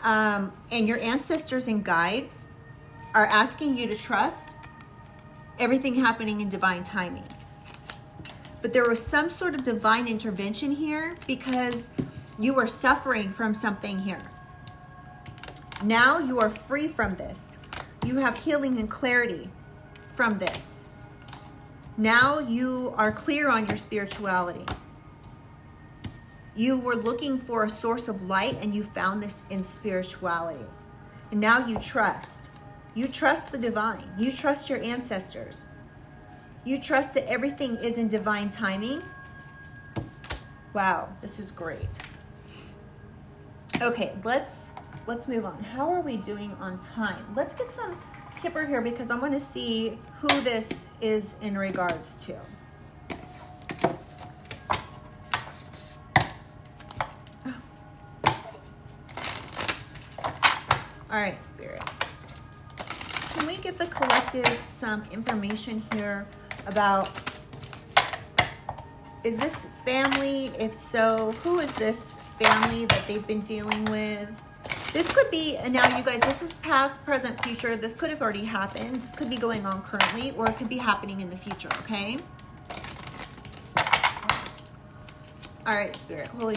And your ancestors and guides are asking you to trust everything happening in divine timing. But there was some sort of divine intervention here because you were suffering from something here. Now you are free from this. You have healing and clarity from this. Now you are clear on your spirituality. You were looking for a source of light and you found this in spirituality. And now you trust. You trust the divine. You trust your ancestors. You trust that everything is in divine timing. Wow, this is great. Okay, let's move on. How are we doing on time? Let's get some Kipper here because I want to see who this is in regards to. All right, Spirit. Can we give the collective some information here about, is this family? If so, who is this family that they've been dealing with? This could be, and now you guys, this is past, present, future. This could have already happened. This could be going on currently, or it could be happening in the future, okay? All right, Spirit, Holy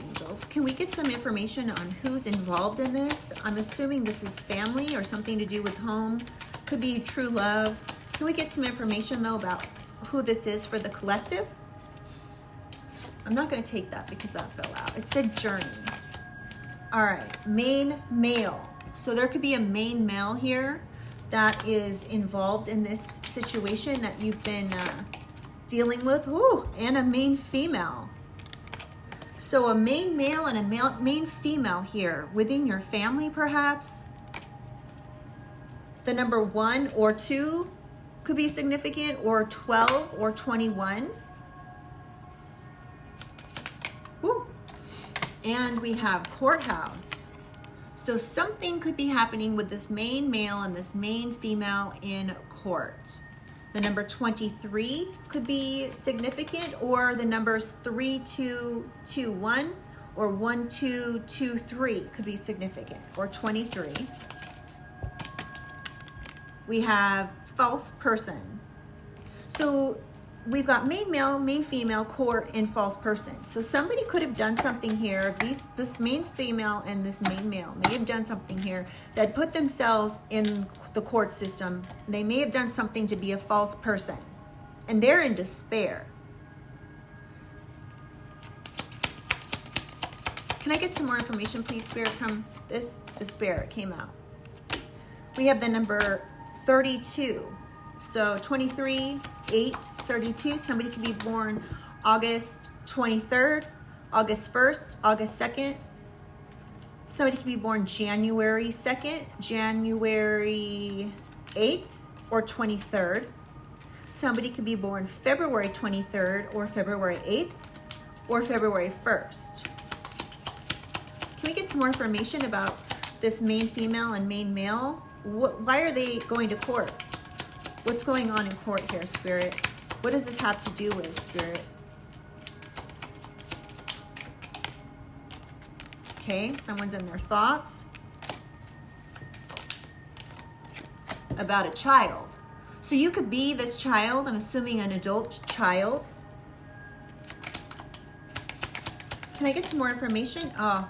angels. Can we get some information on who's involved in this? I'm assuming this is family or something to do with home. Could be true love. Can we get some information, though, about who this is for the collective? I'm not going to take that because that fell out. It said journey. All right, main male. So there could be a main male here that is involved in this situation that you've been dealing with. Ooh, and a main female. So a main male and a main female here within your family, perhaps. The number 1 or 2 could be significant, or 12 or 21. Woo. And we have courthouse. So something could be happening with this main male and this main female in court. The number 23 could be significant, or the numbers 3221 or 1223 could be significant, or 23. We have false person. So we've got main male, main female, court, and false person. So somebody could have done something here. This main female and this main male may have done something here that put themselves in the court system. They may have done something to be a false person, and they're in despair. Can I get some more information, please, Spirit, from this? Despair came out. We have the number 32. So 23, 8, 32. Somebody could be born August 23rd, August 1st, August 2nd. Somebody could be born January 2nd, January 8th, or 23rd. Somebody could be born February 23rd, or February 8th, or February 1st. Can we get some more information about this main female and main male? Why are they going to court? What's going on in court here, Spirit? What does this have to do with, Spirit? Okay, someone's in their thoughts about a child. So you could be this child, I'm assuming an adult child. Can I get some more information? Oh,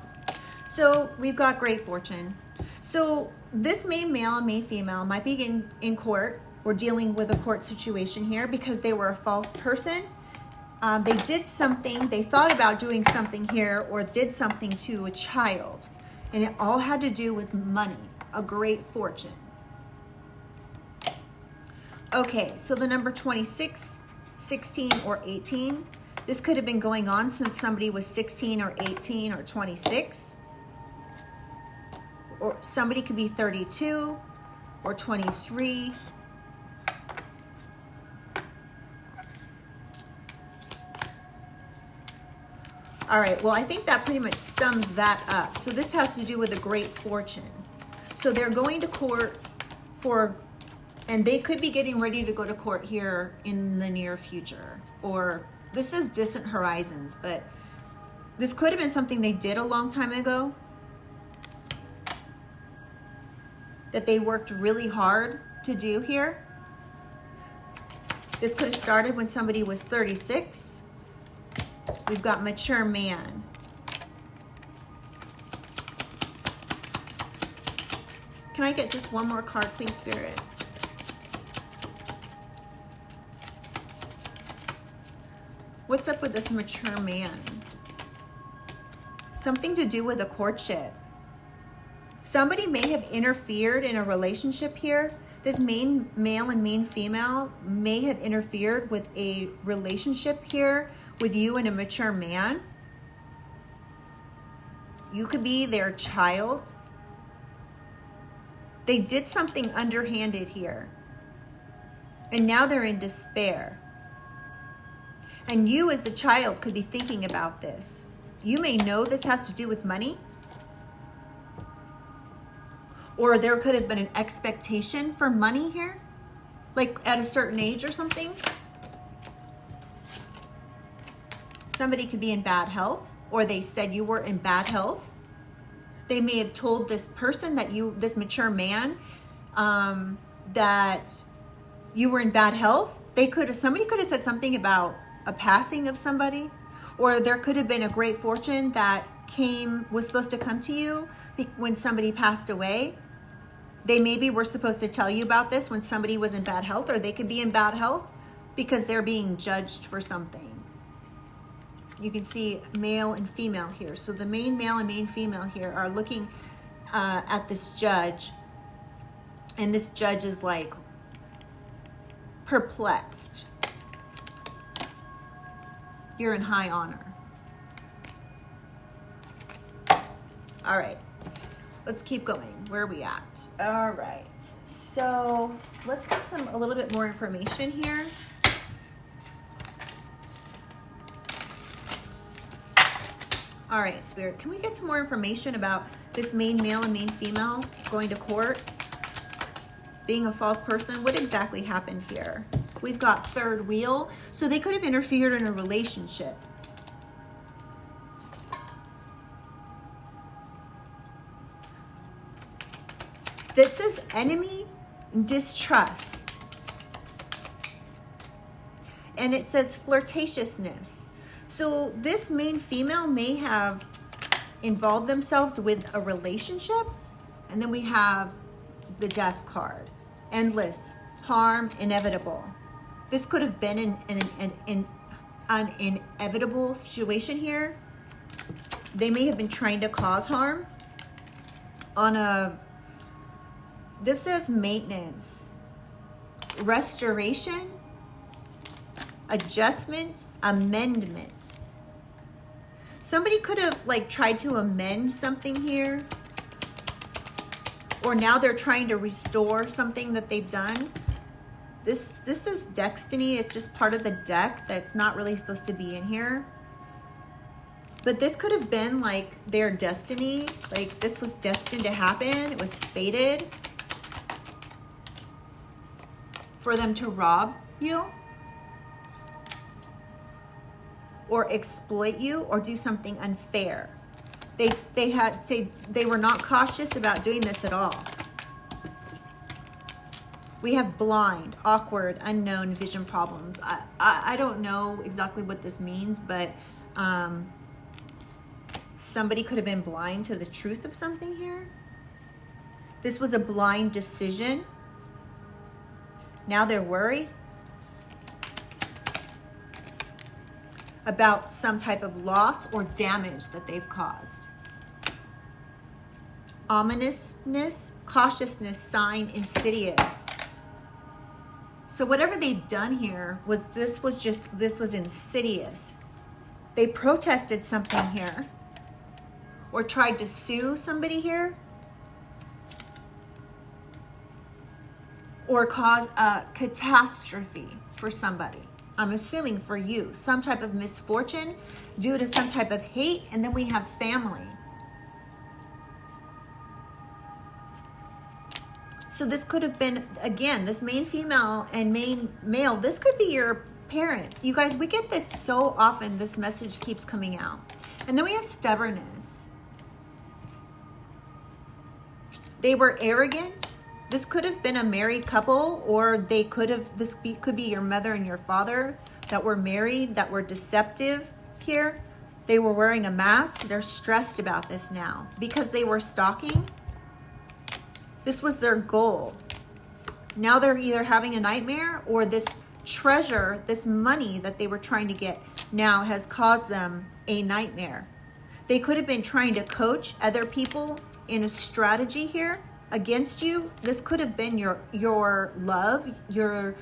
so we've got great fortune. So this main male and main female might be in court or dealing with a court situation here because they were a false person. They did something, they thought about doing something here or did something to a child. And it all had to do with money, a great fortune. Okay, so the number 26, 16, or 18. This could have been going on since somebody was 16 or 18 or 26. Or somebody could be 32 or 23. All right, well, I think that pretty much sums that up. So this has to do with a great fortune. So they're going to court for, and they could be getting ready to go to court here in the near future. Or this is distant horizons, but this could have been something they did a long time ago that they worked really hard to do here. This could have started when somebody was 36. We've got mature man. Can I get just one more card, please, Spirit? What's up with this mature man? Something to do with a courtship. Somebody may have interfered in a relationship here. This main male and main female may have interfered with a relationship here with you and a mature man. You could be their child. They did something underhanded here. And now they're in despair. And you as the child could be thinking about this. You may know this has to do with money. Or there could have been an expectation for money here. Like at a certain age or something. Somebody could be in bad health. Or they said you were in bad health. They may have told this person that this mature man, that you were in bad health. Somebody could have said something about a passing of somebody, or there could have been a great fortune that was supposed to come to you when somebody passed away. They maybe were supposed to tell you about this when somebody was in bad health, or they could be in bad health because they're being judged for something. You can see male and female here. So the main male and main female here are looking at this judge, and this judge is like perplexed. You're in high honor. All right, let's keep going. Where are we at? All right, so let's get a little bit more information here. All right, Spirit, can we get some more information about this main male and main female going to court, being a false person? What exactly happened here? We've got third wheel, so they could have interfered in a relationship. This is enemy, distrust. And it says flirtatiousness. So this main female may have involved themselves with a relationship. And then we have the death card. Endless, harm, inevitable. This could have been an inevitable situation here. They may have been trying to cause harm. This says maintenance, restoration, adjustment, amendment. Somebody could have tried to amend something here, or now they're trying to restore something that they've done. This is destiny. It's just part of the deck that's not really supposed to be in here. But this could have been their destiny. This was destined to happen. It was fated for them to rob you, or exploit you, or do something unfair. They were not cautious about doing this at all. We have blind, awkward, unknown vision problems. I don't know exactly what this means, but somebody could have been blind to the truth of something here. This was a blind decision. Now they're worried about some type of loss or damage that they've caused. Ominousness, cautiousness, sign, insidious. So whatever they've done here this was insidious. They protested something here or tried to sue somebody here or cause a catastrophe for somebody. I'm assuming for you, some type of misfortune due to some type of hate, and then we have family. So this could have been, again, this main female and main male, this could be your parents. You guys, we get this so often, this message keeps coming out. And then we have stubbornness. They were arrogant. This could have been a married couple, or they could have, could be your mother and your father that were married, that were deceptive here. They were wearing a mask. They're stressed about this now because they were stalking. This was their goal. Now they're either having a nightmare, or this treasure, this money that they were trying to get now has caused them a nightmare. They could have been trying to coach other people in a strategy here against you. This could have been your love, your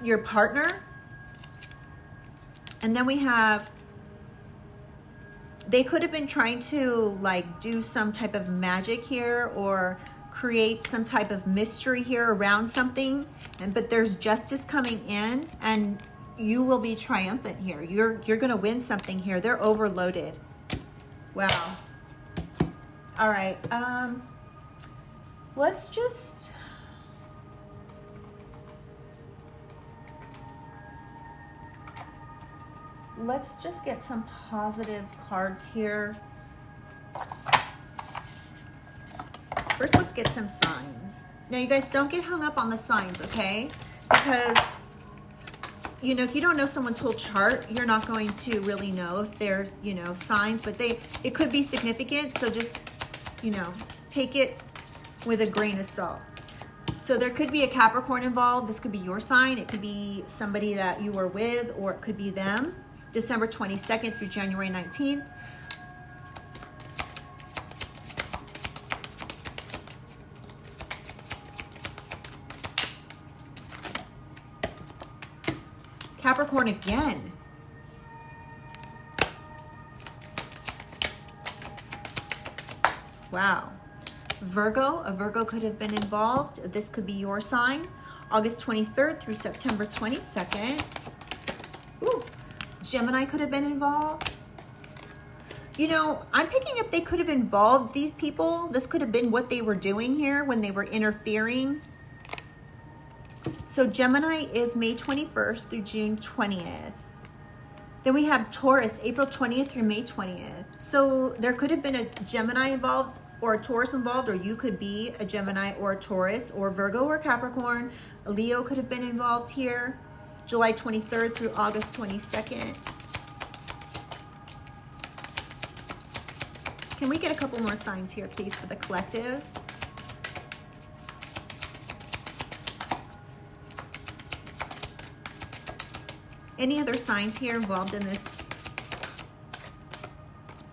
your partner. And then we have, they could have been trying to like do some type of magic here or create some type of mystery here around something, but there's justice coming in and you will be triumphant here. You're gonna win something here. They're overloaded. Wow. All right, let's just, get some positive cards here. First, let's get some signs. Now, you guys don't get hung up on the signs, okay? Because, you know, if you don't know someone's whole chart, you're not going to really know if there's, you know, signs, but it could be significant. So just, you know, take it with a grain of salt. So there could be a Capricorn involved. This could be your sign. It could be somebody that you were with, or it could be them. December 22nd through January 19th. Capricorn again. Wow. Virgo, a Virgo could have been involved. This could be your sign. August 23rd through September 22nd. Ooh. Gemini could have been involved. You know, I'm picking up they could have involved these people. This could have been what they were doing here when they were interfering. So Gemini is May 21st through June 20th. Then we have Taurus, April 20th through May 20th. So there could have been a Gemini involved or a Taurus involved, or you could be a Gemini or a Taurus, or Virgo or Capricorn. A Leo could have been involved here. July 23rd through August 22nd. Can we get a couple more signs here, please, for the collective? Any other signs here involved in this?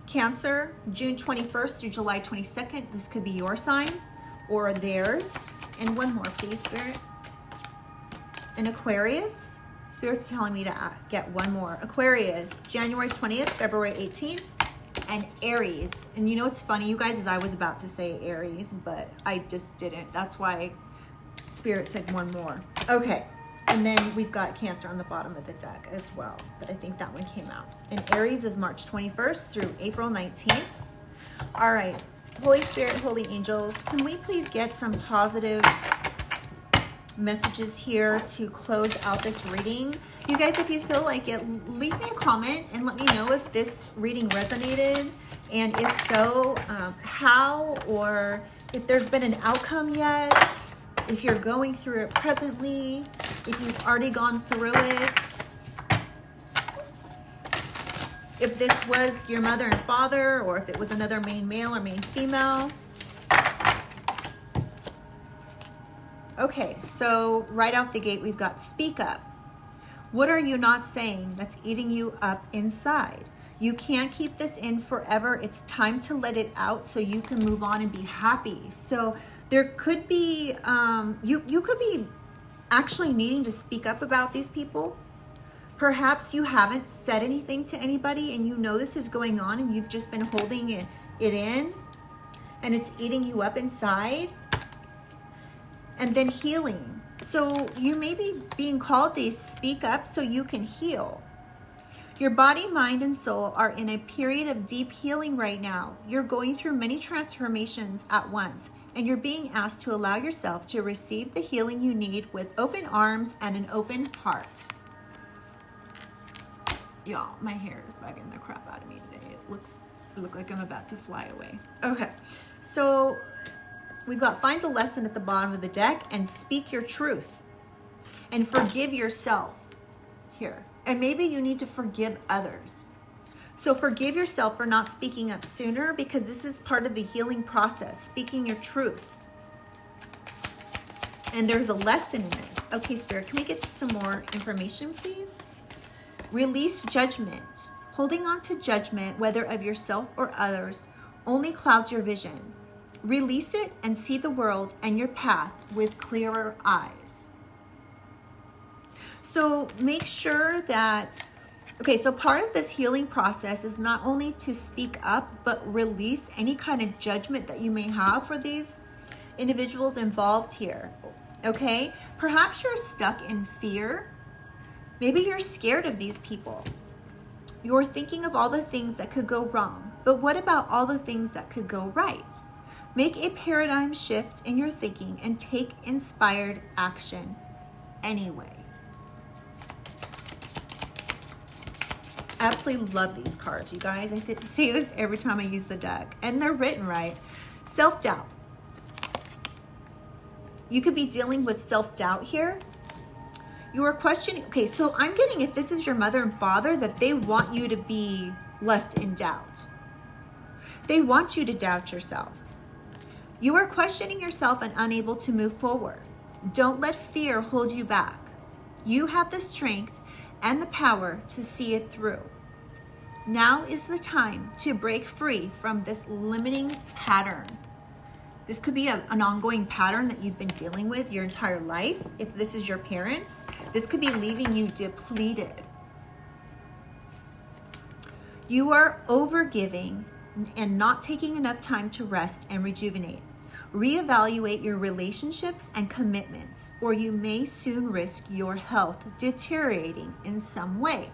Cancer, June 21st through July 22nd. This could be your sign or theirs. And one more, please, Spirit. An Aquarius. Spirit's telling me to get one more. Aquarius, January 20th, February 18th. And Aries. And you know what's funny, you guys, is I was about to say Aries, but I just didn't. That's why Spirit said one more. Okay. And then we've got Cancer on the bottom of the deck as well, but I think that one came out. And Aries is March 21st through April 19th. All right, Holy Spirit, Holy Angels, can we please get some positive messages here to close out this reading? You guys, if you feel like it, leave me a comment and let me know if this reading resonated, and if so, how, or if there's been an outcome yet, if you're going through it presently, if you've already gone through it. if this was your mother and father, or if it was another main male or main female. Okay, so right out the gate, we've got speak up. What are you not saying that's eating you up inside? You can't keep this in forever. It's time to let it out so you can move on and be happy. So there could be, you could be actually needing to speak up about these people. Perhaps you haven't said anything to anybody and you know this is going on and you've just been holding it in and it's eating you up inside. And then healing. So you may be being called to speak up so you can heal. Your body, mind, and soul are in a period of deep healing right now. You're going through many transformations at once, and you're being asked to allow yourself to receive the healing you need with open arms and an open heart. Y'all, my hair is bugging the crap out of me today. It looks like I'm about to fly away. Okay, so we've got find the lesson at the bottom of the deck and speak your truth and forgive yourself here. And maybe you need to forgive others. So forgive yourself for not speaking up sooner, because this is part of the healing process, speaking your truth. And there's a lesson in this. Okay, Spirit, can we get some more information, please? Release judgment. Holding on to judgment, whether of yourself or others, only clouds your vision. Release it and see the world and your path with clearer eyes. So make sure that, okay, so part of this healing process is not only to speak up, but release any kind of judgment that you may have for these individuals involved here, okay? Perhaps you're stuck in fear. Maybe you're scared of these people. You're thinking of all the things that could go wrong, but what about all the things that could go right? Make a paradigm shift in your thinking and take inspired action anyway. Absolutely love these cards, you guys. I say this every time I use the deck, and they're written right. Self-doubt. You could be dealing with self-doubt here. You are questioning, okay, so I'm getting, if this is your mother and father, that they want you to be left in doubt. They want you to doubt yourself. You are questioning yourself and unable to move forward. Don't let fear hold you back. You have the strength and the power to see it through. Now is the time to break free from this limiting pattern. This could be an ongoing pattern that you've been dealing with your entire life. If this is your parents, this could be leaving you depleted. You are overgiving and not taking enough time to rest and rejuvenate. Reevaluate your relationships and commitments, or you may soon risk your health deteriorating in some way.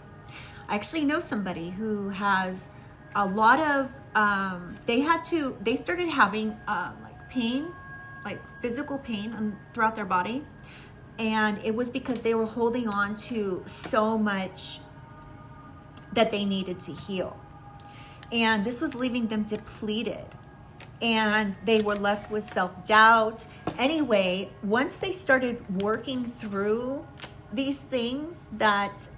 I actually know somebody who has a lot of, they started having like pain, like physical pain throughout their body. And it was because they were holding on to so much that they needed to heal. And this was leaving them depleted. And they were left with self-doubt. Anyway, once they started working through these things that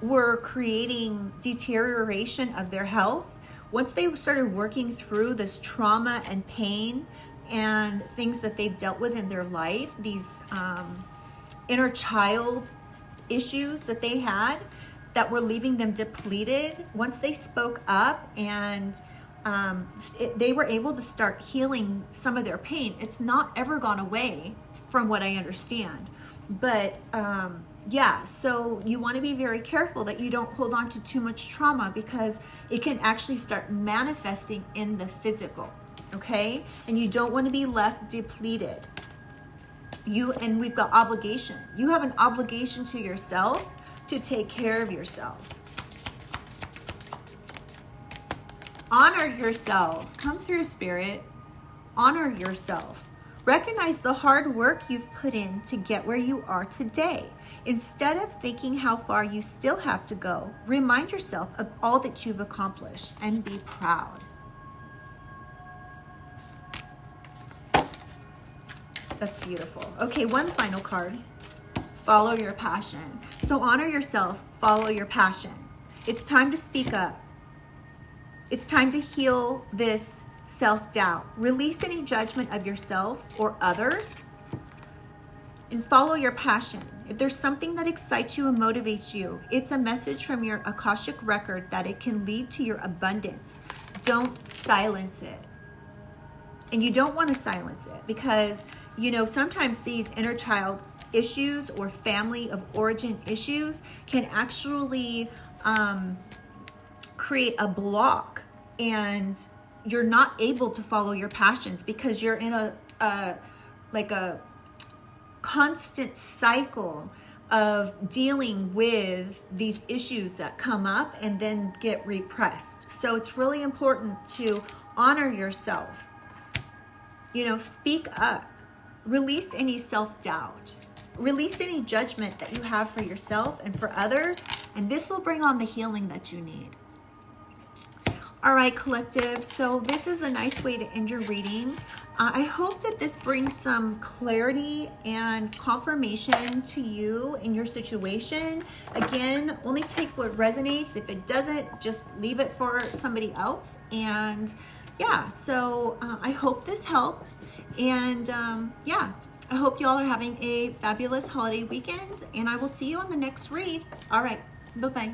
were creating deterioration of their health, once they started working through this trauma and pain and things that they've dealt with in their life, these inner child issues that they had that were leaving them depleted, once they spoke up and they were able to start healing some of their pain. It's not ever gone away from what I understand. But yeah, so you want to be very careful that you don't hold on to too much trauma, because it can actually start manifesting in the physical, okay? And you don't want to be left depleted. And we've got obligation. You have an obligation to yourself to take care of yourself. Honor yourself. Come through, Spirit. Honor yourself. Recognize the hard work you've put in to get where you are today. Instead of thinking how far you still have to go, remind yourself of all that you've accomplished and be proud. That's beautiful. Okay, one final card. Follow your passion. So honor yourself, follow your passion. It's time to speak up. It's time to heal this self-doubt. Release any judgment of yourself or others and follow your passion. If there's something that excites you and motivates you, it's a message from your Akashic record that it can lead to your abundance. Don't silence it. And you don't want to silence it because, you know, sometimes these inner child issues or family of origin issues can actually create a block, and you're not able to follow your passions because you're in a constant cycle of dealing with these issues that come up and then get repressed. So it's really important to honor yourself. You know, speak up, release any self-doubt, release any judgment that you have for yourself and for others, and this will bring on the healing that you need. All right, collective, so this is a nice way to end your reading. I hope that this brings some clarity and confirmation to you in your situation. Again, only take what resonates. If it doesn't, just leave it for somebody else. And yeah, so I hope this helped. And yeah, I hope y'all are having a fabulous holiday weekend, and I will see you on the next read. All right, bye-bye.